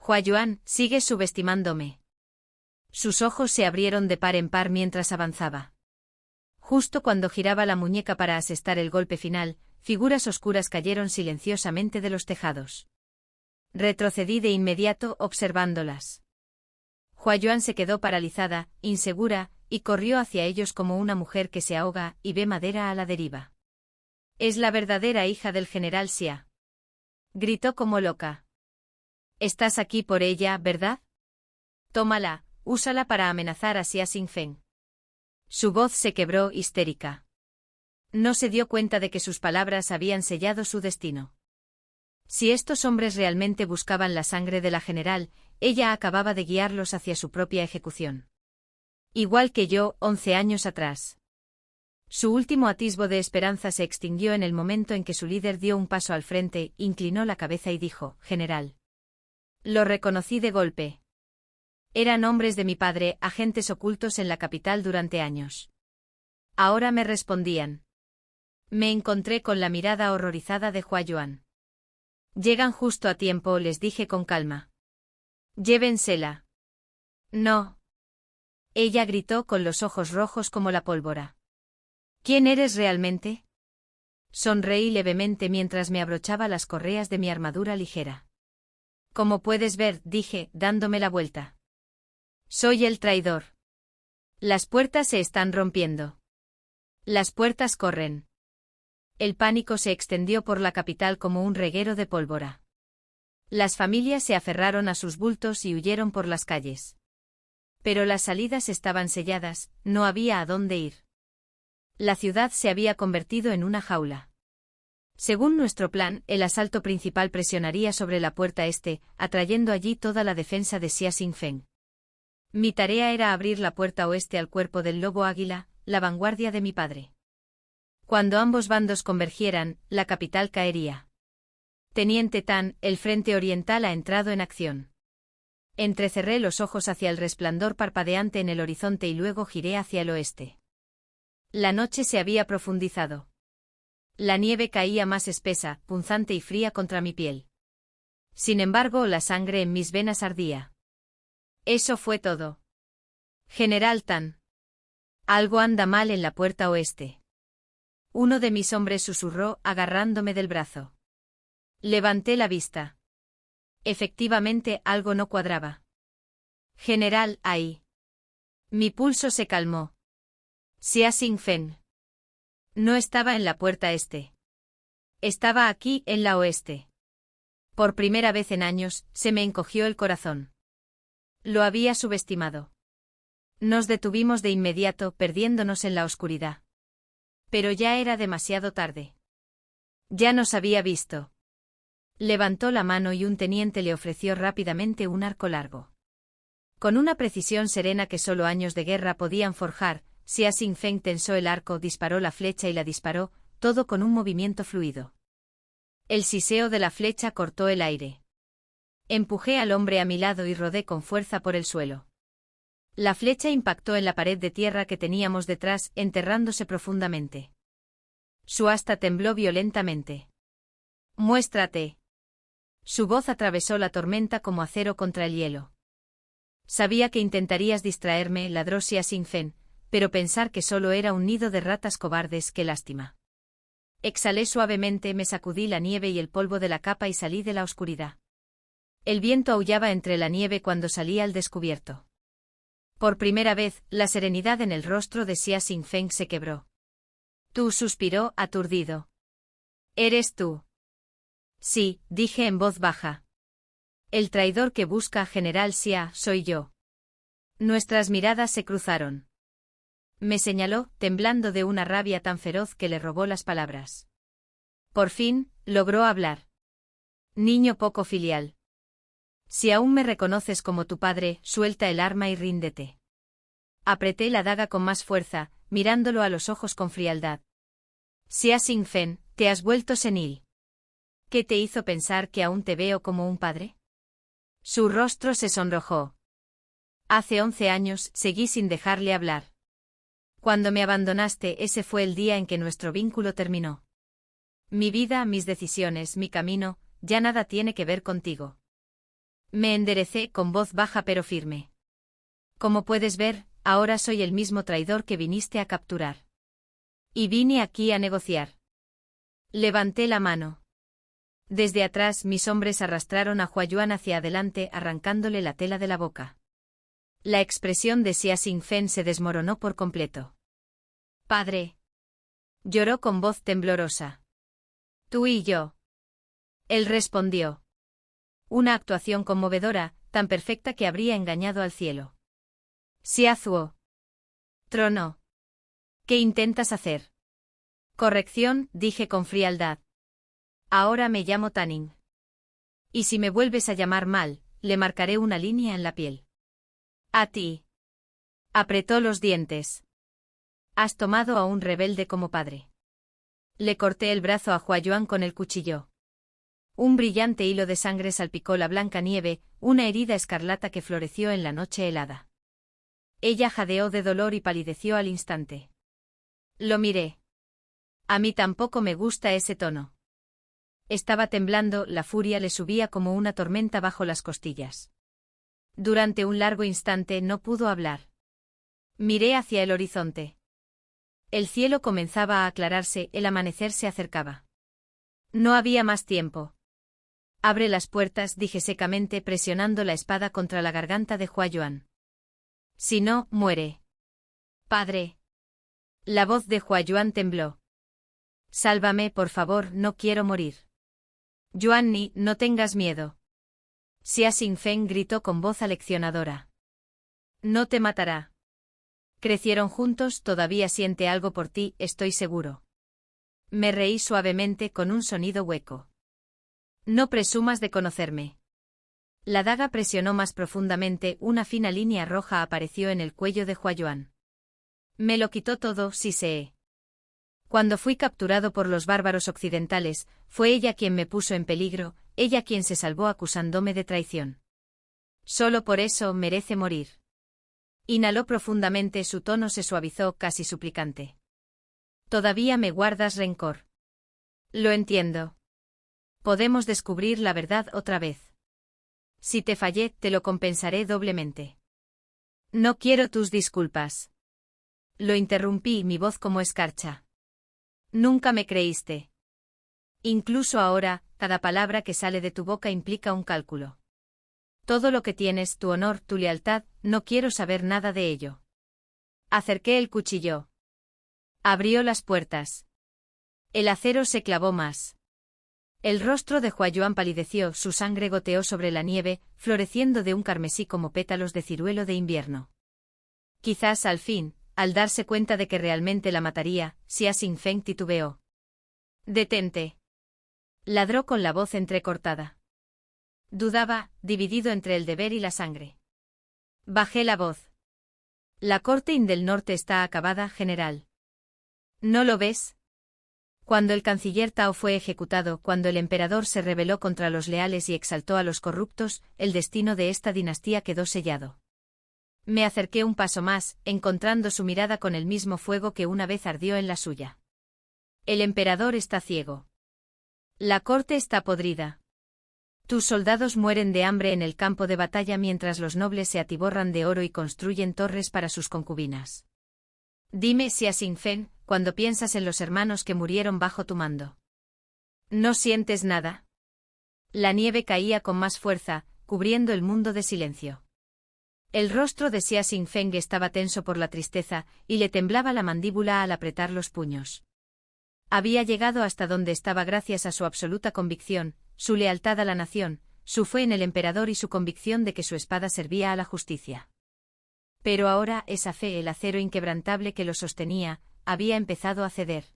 Huayuan, sigues subestimándome. Sus ojos se abrieron de par en par mientras avanzaba. Justo cuando giraba la muñeca para asestar el golpe final, figuras oscuras cayeron silenciosamente de los tejados. Retrocedí de inmediato observándolas. Huayuan se quedó paralizada, insegura, y corrió hacia ellos como una mujer que se ahoga y ve madera a la deriva. Es la verdadera hija del general Xia. Gritó como loca. Estás aquí por ella, ¿verdad? Tómala, úsala para amenazar a Xia Xingfeng. Su voz se quebró histérica. No se dio cuenta de que sus palabras habían sellado su destino. Si estos hombres realmente buscaban la sangre de la general, ella acababa de guiarlos hacia su propia ejecución. Igual que yo, 11 años atrás. Su último atisbo de esperanza se extinguió en el momento en que su líder dio un paso al frente, inclinó la cabeza y dijo, «General». Lo reconocí de golpe. Eran hombres de mi padre, agentes ocultos en la capital durante años. Ahora me respondían. Me encontré con la mirada horrorizada de Huayuan. Llegan justo a tiempo, les dije con calma. Llévensela. No. Ella gritó con los ojos rojos como la pólvora. ¿Quién eres realmente? Sonreí levemente mientras me abrochaba las correas de mi armadura ligera. Como puedes ver, dije, dándome la vuelta. Soy el traidor. Las puertas se están rompiendo. Las puertas corren. El pánico se extendió por la capital como un reguero de pólvora. Las familias se aferraron a sus bultos y huyeron por las calles. Pero las salidas estaban selladas, no había a dónde ir. La ciudad se había convertido en una jaula. Según nuestro plan, el asalto principal presionaría sobre la puerta este, atrayendo allí toda la defensa de Xia Xingfeng. Mi tarea era abrir la puerta oeste al cuerpo del lobo águila, la vanguardia de mi padre. Cuando ambos bandos convergieran, la capital caería. Teniente Tan, el frente oriental ha entrado en acción. Entrecerré los ojos hacia el resplandor parpadeante en el horizonte y luego giré hacia el oeste. La noche se había profundizado. La nieve caía más espesa, punzante y fría contra mi piel. Sin embargo, la sangre en mis venas ardía. Eso fue todo. General Tan. Algo anda mal en la puerta oeste. Uno de mis hombres susurró, agarrándome del brazo. Levanté la vista. Efectivamente, algo no cuadraba. General, ahí. Mi pulso se calmó. Xia Xingfeng. No estaba en la puerta este. Estaba aquí, en la oeste. Por primera vez en años, se me encogió el corazón. Lo había subestimado. Nos detuvimos de inmediato, perdiéndonos en la oscuridad. Pero ya era demasiado tarde. Ya nos había visto. Levantó la mano y un teniente le ofreció rápidamente un arco largo. Con una precisión serena que solo años de guerra podían forjar, Xia Xingfeng tensó el arco, disparó la flecha y la disparó, todo con un movimiento fluido. El siseo de la flecha cortó el aire. Empujé al hombre a mi lado y rodé con fuerza por el suelo. La flecha impactó en la pared de tierra que teníamos detrás, enterrándose profundamente. Su asta tembló violentamente. «Muéstrate». Su voz atravesó la tormenta como acero contra el hielo. Sabía que intentarías distraerme, ladró Xia Xingfeng, pero pensar que solo era un nido de ratas cobardes, qué lástima. Exhalé suavemente, me sacudí la nieve y el polvo de la capa y salí de la oscuridad. El viento aullaba entre la nieve cuando salí al descubierto. Por primera vez, la serenidad en el rostro de Xia Xingfeng se quebró. «Tú», suspiró, aturdido. «¿Eres tú?» «Sí», dije en voz baja. «El traidor que busca a General Xia, soy yo». Nuestras miradas se cruzaron. Me señaló, temblando de una rabia tan feroz que le robó las palabras. Por fin, logró hablar. Niño poco filial. Si aún me reconoces como tu padre, suelta el arma y ríndete. Apreté la daga con más fuerza, mirándolo a los ojos con frialdad. Xia Xingfen, te has vuelto senil. ¿Qué te hizo pensar que aún te veo como un padre? Su rostro se sonrojó. Hace 11 años seguí sin dejarle hablar. Cuando me abandonaste, ese fue el día en que nuestro vínculo terminó. Mi vida, mis decisiones, mi camino, ya nada tiene que ver contigo. Me enderecé con voz baja pero firme. Como puedes ver, ahora soy el mismo traidor que viniste a capturar. Y vine aquí a negociar. Levanté la mano. Desde atrás mis hombres arrastraron a Huayuan hacia adelante arrancándole la tela de la boca. La expresión de Xia Xingfen se desmoronó por completo. Padre. Lloró con voz temblorosa. Tú y yo. Él respondió. Una actuación conmovedora, tan perfecta que habría engañado al cielo. Xia Zuo. Tronó. ¿Qué intentas hacer? Corrección, dije con frialdad. Ahora me llamo Tanning. Y si me vuelves a llamar mal, le marcaré una línea en la piel. A ti. Apretó los dientes. Has tomado a un rebelde como padre. Le corté el brazo a Huayuan con el cuchillo. Un brillante hilo de sangre salpicó la blanca nieve, una herida escarlata que floreció en la noche helada. Ella jadeó de dolor y palideció al instante. Lo miré. A mí tampoco me gusta ese tono. Estaba temblando, la furia le subía como una tormenta bajo las costillas. Durante un largo instante no pudo hablar. Miré hacia el horizonte. El cielo comenzaba a aclararse, el amanecer se acercaba. No había más tiempo. Abre las puertas, dije secamente presionando la espada contra la garganta de Huayuan. Si no, muere. Padre. La voz de Huayuan tembló. Sálvame, por favor, no quiero morir. Yuanni, no tengas miedo. Xia Xingfen gritó con voz aleccionadora. No te matará. Crecieron juntos, todavía siente algo por ti, estoy seguro. Me reí suavemente con un sonido hueco. No presumas de conocerme. La daga presionó más profundamente, una fina línea roja apareció en el cuello de Huayuan. Me lo quitó todo, sí sé. Cuando fui capturado por los bárbaros occidentales, fue ella quien me puso en peligro, ella quien se salvó acusándome de traición. Solo por eso merece morir. Inhaló profundamente, su tono se suavizó casi suplicante. Todavía me guardas rencor. Lo entiendo. Podemos descubrir la verdad otra vez. Si te fallé, te lo compensaré doblemente. No quiero tus disculpas. Lo interrumpí, mi voz como escarcha. Nunca me creíste. Incluso ahora, cada palabra que sale de tu boca implica un cálculo. Todo lo que tienes, tu honor, tu lealtad, no quiero saber nada de ello. Acerqué el cuchillo. Abrió las puertas. El acero se clavó más. El rostro de Huayuan palideció, su sangre goteó sobre la nieve, floreciendo de un carmesí como pétalos de ciruelo de invierno. Quizás al fin, al darse cuenta de que realmente la mataría, Xia Xingfen titubeó. Detente. Ladró con la voz entrecortada. Dudaba, dividido entre el deber y la sangre. Bajé la voz. La corte del norte está acabada, general. ¿No lo ves? Cuando el canciller Tao fue ejecutado, cuando el emperador se rebeló contra los leales y exaltó a los corruptos, el destino de esta dinastía quedó sellado. Me acerqué un paso más, encontrando su mirada con el mismo fuego que una vez ardió en la suya. El emperador está ciego. La corte está podrida. Tus soldados mueren de hambre en el campo de batalla mientras los nobles se atiborran de oro y construyen torres para sus concubinas. Dime, Xia Xingfen, cuando piensas en los hermanos que murieron bajo tu mando. ¿No sientes nada? La nieve caía con más fuerza, cubriendo el mundo de silencio. El rostro de Xia Xingfen estaba tenso por la tristeza, y le temblaba la mandíbula al apretar los puños. Había llegado hasta donde estaba gracias a su absoluta convicción, su lealtad a la nación, su fe en el emperador y su convicción de que su espada servía a la justicia. Pero ahora esa fe, el acero inquebrantable que lo sostenía, había empezado a ceder.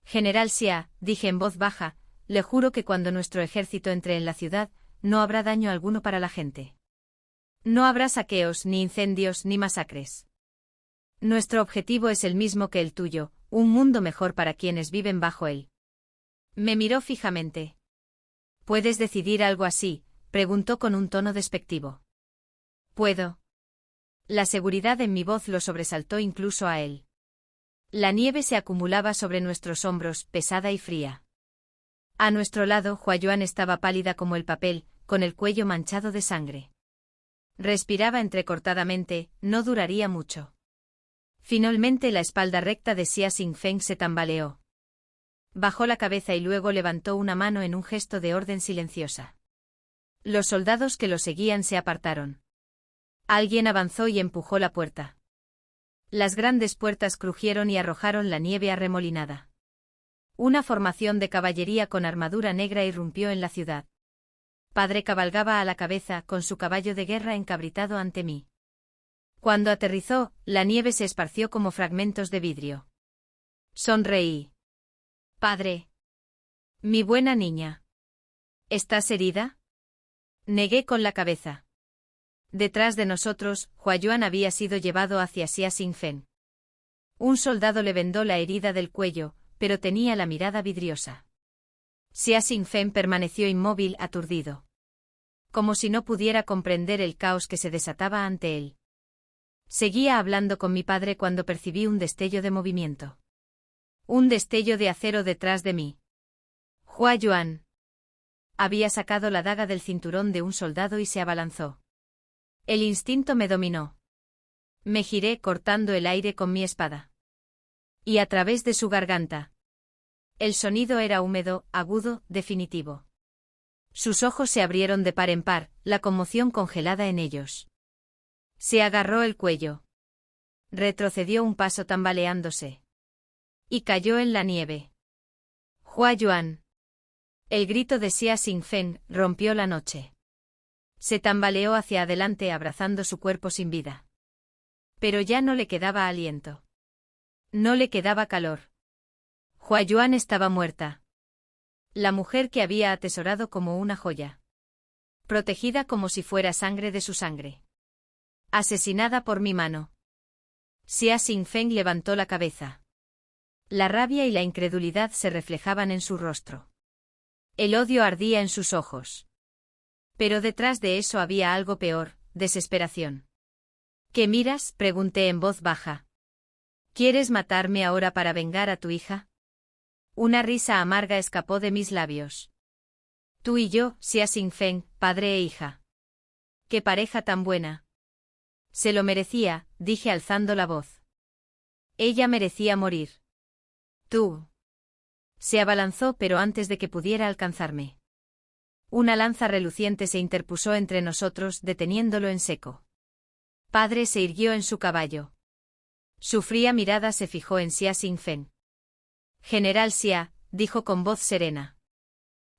General Xia, dije en voz baja, le juro que cuando nuestro ejército entre en la ciudad, no habrá daño alguno para la gente. No habrá saqueos, ni incendios, ni masacres. Nuestro objetivo es el mismo que el tuyo, un mundo mejor para quienes viven bajo él. Me miró fijamente. ¿Puedes decidir algo así?, preguntó con un tono despectivo. Puedo. La seguridad en mi voz lo sobresaltó incluso a él. La nieve se acumulaba sobre nuestros hombros, pesada y fría. A nuestro lado, Huayuan estaba pálida como el papel, con el cuello manchado de sangre. Respiraba entrecortadamente, no duraría mucho. Finalmente la espalda recta de Xia Xingfeng se tambaleó. Bajó la cabeza y luego levantó una mano en un gesto de orden silenciosa. Los soldados que lo seguían se apartaron. Alguien avanzó y empujó la puerta. Las grandes puertas crujieron y arrojaron la nieve arremolinada. Una formación de caballería con armadura negra irrumpió en la ciudad. Padre cabalgaba a la cabeza con su caballo de guerra encabritado ante mí. Cuando aterrizó, la nieve se esparció como fragmentos de vidrio. Sonreí. Padre. Mi buena niña. ¿Estás herida? Negué con la cabeza. Detrás de nosotros, Huayuan había sido llevado hacia Xia Xingfeng. Un soldado le vendó la herida del cuello, pero tenía la mirada vidriosa. Xia Xingfeng permaneció inmóvil, aturdido. Como si no pudiera comprender el caos que se desataba ante él. Seguía hablando con mi padre cuando percibí un destello de movimiento. Un destello de acero detrás de mí. Huayuan. Había sacado la daga del cinturón de un soldado y se abalanzó. El instinto me dominó. Me giré cortando el aire con mi espada. Y a través de su garganta. El sonido era húmedo, agudo, definitivo. Sus ojos se abrieron de par en par, la conmoción congelada en ellos. Se agarró el cuello. Retrocedió un paso tambaleándose. Y cayó en la nieve. Huayuan. El grito de Xia Xingfeng rompió la noche. Se tambaleó hacia adelante abrazando su cuerpo sin vida. Pero ya no le quedaba aliento. No le quedaba calor. Huayuan estaba muerta. La mujer que había atesorado como una joya. Protegida como si fuera sangre de su sangre. Asesinada por mi mano. Xia Xingfeng levantó la cabeza. La rabia y la incredulidad se reflejaban en su rostro. El odio ardía en sus ojos. Pero detrás de eso había algo peor, desesperación. ¿Qué miras?, pregunté en voz baja. ¿Quieres matarme ahora para vengar a tu hija? Una risa amarga escapó de mis labios. Tú y yo, Xia Xingfeng, padre e hija. ¡Qué pareja tan buena! Se lo merecía, dije alzando la voz. Ella merecía morir. Tú. Se abalanzó pero antes de que pudiera alcanzarme. Una lanza reluciente se interpuso entre nosotros, deteniéndolo en seco. Padre se irguió en su caballo. Su fría mirada se fijó en Xia Xingfeng. General Xia, dijo con voz serena.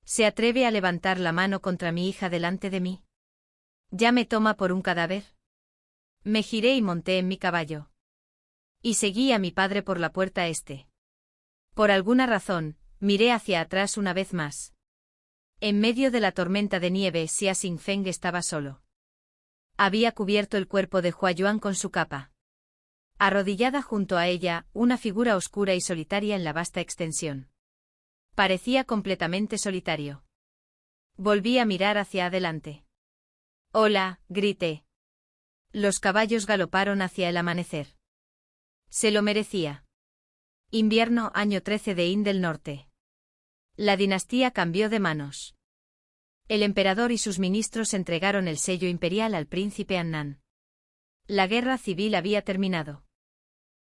¿Se atreve a levantar la mano contra mi hija delante de mí? ¿Ya me toma por un cadáver? Me giré y monté en mi caballo. Y seguí a mi padre por la puerta este. Por alguna razón, miré hacia atrás una vez más. En medio de la tormenta de nieve, Xia Xingfeng estaba solo. Había cubierto el cuerpo de Huayuan con su capa. Arrodillada junto a ella, una figura oscura y solitaria en la vasta extensión. Parecía completamente solitario. Volví a mirar hacia adelante. «Hola», grité. Los caballos galoparon hacia el amanecer. Se lo merecía. Invierno, año 13 de Yin del Norte. La dinastía cambió de manos. El emperador y sus ministros entregaron el sello imperial al príncipe Annan. La guerra civil había terminado.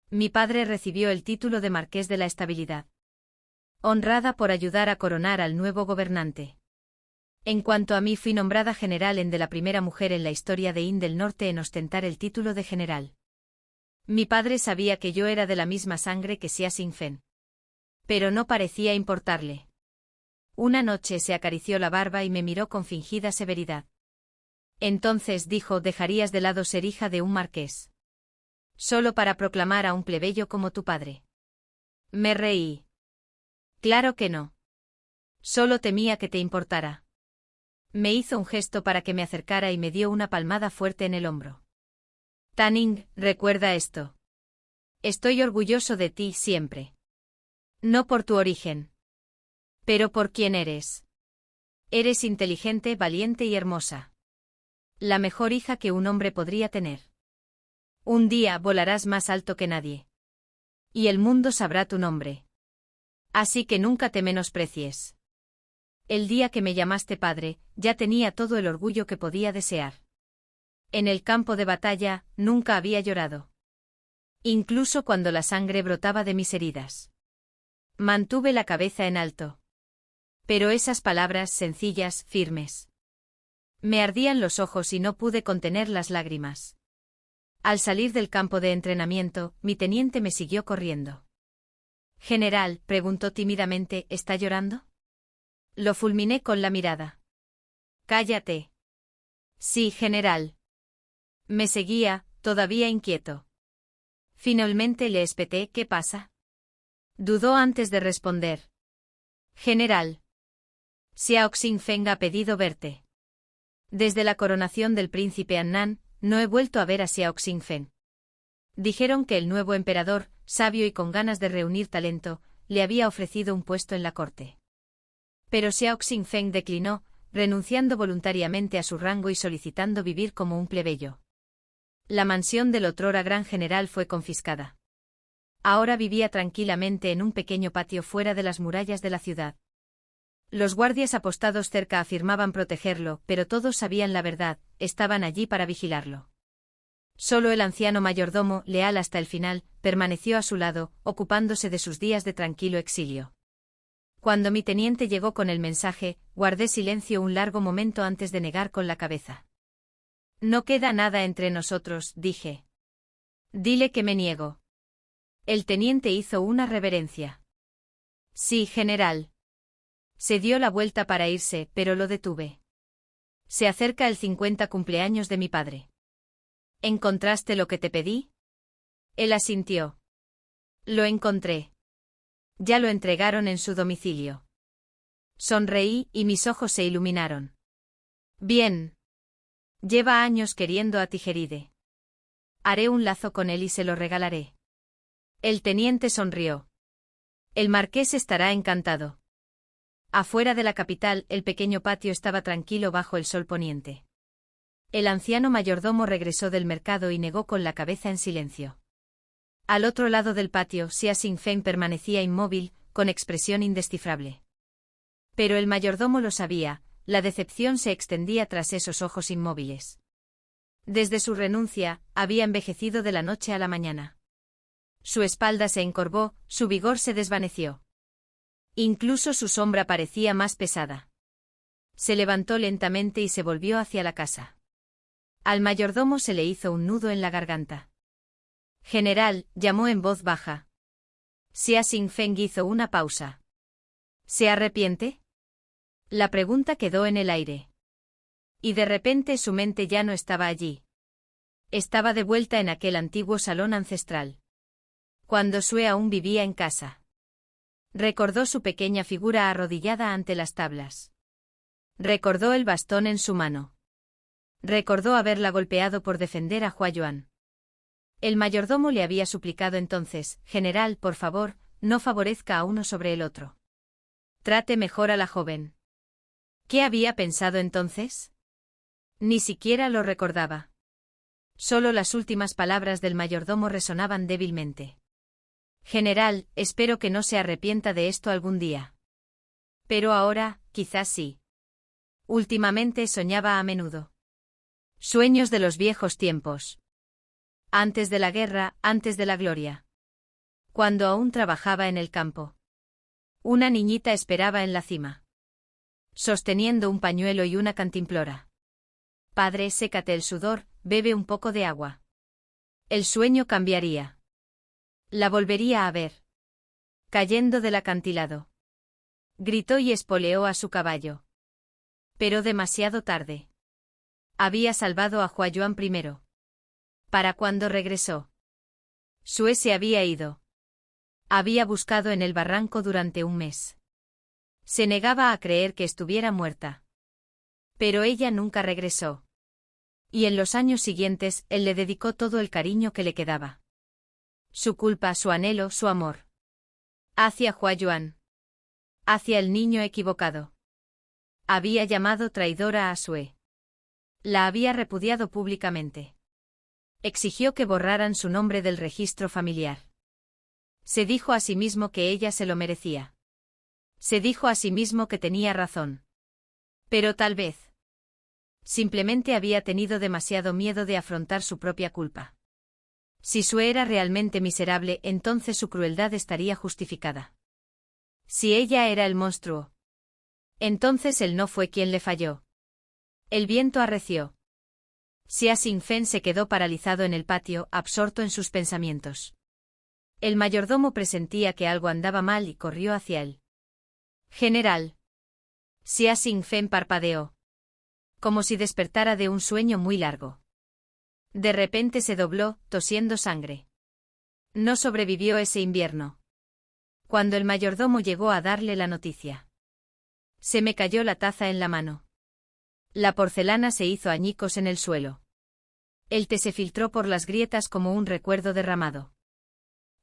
Mi padre recibió el título de Marqués de la Estabilidad. Honrada por ayudar a coronar al nuevo gobernante. En cuanto a mí, fui nombrada general de la primera mujer en la historia de Yin del Norte en ostentar el título de general. Mi padre sabía que yo era de la misma sangre que Xia Xingfeng. Pero no parecía importarle. Una noche se acarició la barba y me miró con fingida severidad. Entonces dijo: «¿Dejarías de lado ser hija de un marqués? Solo para proclamar a un plebeyo como tu padre». Me reí. Claro que no. Solo temía que te importara. Me hizo un gesto para que me acercara y me dio una palmada fuerte en el hombro. Tanning, recuerda esto. Estoy orgulloso de ti siempre. No por tu origen. Pero por quién eres. Eres inteligente, valiente y hermosa. La mejor hija que un hombre podría tener. Un día volarás más alto que nadie. Y el mundo sabrá tu nombre. Así que nunca te menosprecies. El día que me llamaste padre, ya tenía todo el orgullo que podía desear. En el campo de batalla, nunca había llorado. Incluso cuando la sangre brotaba de mis heridas. Mantuve la cabeza en alto. Pero esas palabras sencillas, firmes. Me ardían los ojos y no pude contener las lágrimas. Al salir del campo de entrenamiento, mi teniente me siguió corriendo. General, preguntó tímidamente, ¿está llorando? Lo fulminé con la mirada. Cállate. Sí, general. Me seguía, todavía inquieto. Finalmente le espeté, ¿qué pasa? Dudó antes de responder. General. Xiao Xingfeng ha pedido verte. Desde la coronación del príncipe Annan, no he vuelto a ver a Xiao Xingfeng. Dijeron que el nuevo emperador, sabio y con ganas de reunir talento, le había ofrecido un puesto en la corte. Pero Xiao Xingfeng declinó, renunciando voluntariamente a su rango y solicitando vivir como un plebeyo. La mansión del otrora gran general fue confiscada. Ahora vivía tranquilamente en un pequeño patio fuera de las murallas de la ciudad. Los guardias apostados cerca afirmaban protegerlo, pero todos sabían la verdad, estaban allí para vigilarlo. Solo el anciano mayordomo, leal hasta el final, permaneció a su lado, ocupándose de sus días de tranquilo exilio. Cuando mi teniente llegó con el mensaje, guardé silencio un largo momento antes de negar con la cabeza. No queda nada entre nosotros, dije. Dile que me niego. El teniente hizo una reverencia. Sí, general. Se dio la vuelta para irse, pero lo detuve. Se acerca el 50 cumpleaños de mi padre. ¿Encontraste lo que te pedí? Él asintió. Lo encontré. Ya lo entregaron en su domicilio. Sonreí y mis ojos se iluminaron. Bien. Lleva años queriendo a Tijeride. Haré un lazo con él y se lo regalaré. El teniente sonrió. El marqués estará encantado. Afuera de la capital, el pequeño patio estaba tranquilo bajo el sol poniente. El anciano mayordomo regresó del mercado y negó con la cabeza en silencio. Al otro lado del patio, Xia Xingfeng permanecía inmóvil, con expresión indescifrable. Pero el mayordomo lo sabía, la decepción se extendía tras esos ojos inmóviles. Desde su renuncia, había envejecido de la noche a la mañana. Su espalda se encorvó, su vigor se desvaneció. Incluso su sombra parecía más pesada. Se levantó lentamente y se volvió hacia la casa. Al mayordomo se le hizo un nudo en la garganta. General, llamó en voz baja. Xia Xingfeng hizo una pausa. ¿Se arrepiente? La pregunta quedó en el aire. Y de repente su mente ya no estaba allí. Estaba de vuelta en aquel antiguo salón ancestral. Cuando Sue aún vivía en casa. Recordó su pequeña figura arrodillada ante las tablas. Recordó el bastón en su mano. Recordó haberla golpeado por defender a Hua Yuan. El mayordomo le había suplicado entonces, general, por favor, no favorezca a uno sobre el otro. Trate mejor a la joven. ¿Qué había pensado entonces? Ni siquiera lo recordaba. Solo las últimas palabras del mayordomo resonaban débilmente. General, espero que no se arrepienta de esto algún día. Pero ahora, quizás sí. Últimamente soñaba a menudo. Sueños de los viejos tiempos. Antes de la guerra, antes de la gloria. Cuando aún trabajaba en el campo. Una niñita esperaba en la cima. Sosteniendo un pañuelo y una cantimplora. Padre, sécate el sudor, bebe un poco de agua. El sueño cambiaría. La volvería a ver. Cayendo del acantilado. Gritó y espoleó a su caballo. Pero demasiado tarde. Había salvado a Hua Yuan primero. ¿Para cuándo regresó? Sue se había ido. Había buscado en el barranco durante un mes. Se negaba a creer que estuviera muerta. Pero ella nunca regresó. Y en los años siguientes, él le dedicó todo el cariño que le quedaba. Su culpa, su anhelo, su amor. Hacia Hua Yuan. Hacia el niño equivocado. Había llamado traidora a Sue. La había repudiado públicamente. Exigió que borraran su nombre del registro familiar. Se dijo a sí mismo que ella se lo merecía. Se dijo a sí mismo que tenía razón. Pero tal vez. Simplemente había tenido demasiado miedo de afrontar su propia culpa. Si Sue era realmente miserable, entonces su crueldad estaría justificada. Si ella era el monstruo, entonces él no fue quien le falló. El viento arreció. Xia Xingfen se quedó paralizado en el patio, absorto en sus pensamientos. El mayordomo presentía que algo andaba mal y corrió hacia él. General. Xia Xingfen parpadeó. Como si despertara de un sueño muy largo. De repente se dobló, tosiendo sangre. No sobrevivió ese invierno. Cuando el mayordomo llegó a darle la noticia. Se me cayó la taza en la mano. La porcelana se hizo añicos en el suelo. El té se filtró por las grietas como un recuerdo derramado.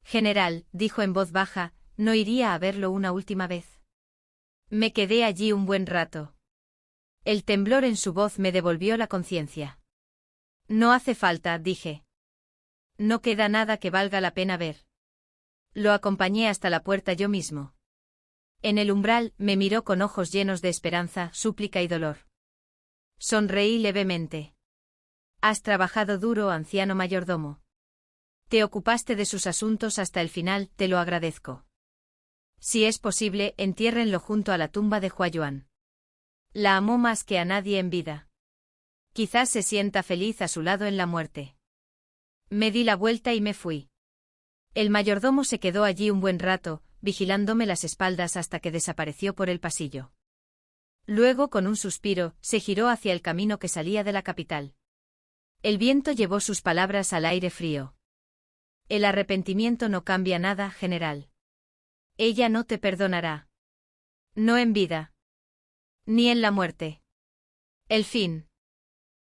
General, dijo en voz baja, no iría a verlo una última vez. Me quedé allí un buen rato. El temblor en su voz me devolvió la conciencia. No hace falta, dije. No queda nada que valga la pena ver. Lo acompañé hasta la puerta yo mismo. En el umbral, me miró con ojos llenos de esperanza, súplica y dolor. Sonreí levemente. Has trabajado duro, anciano mayordomo. Te ocupaste de sus asuntos hasta el final, te lo agradezco. Si es posible, entiérrenlo junto a la tumba de Hua Yuan. La amó más que a nadie en vida. Quizás se sienta feliz a su lado en la muerte. Me di la vuelta y me fui. El mayordomo se quedó allí un buen rato, vigilándome las espaldas hasta que desapareció por el pasillo. Luego, con un suspiro, se giró hacia el camino que salía de la capital. El viento llevó sus palabras al aire frío. El arrepentimiento no cambia nada, general. Ella no te perdonará. No en vida. Ni en la muerte. El fin.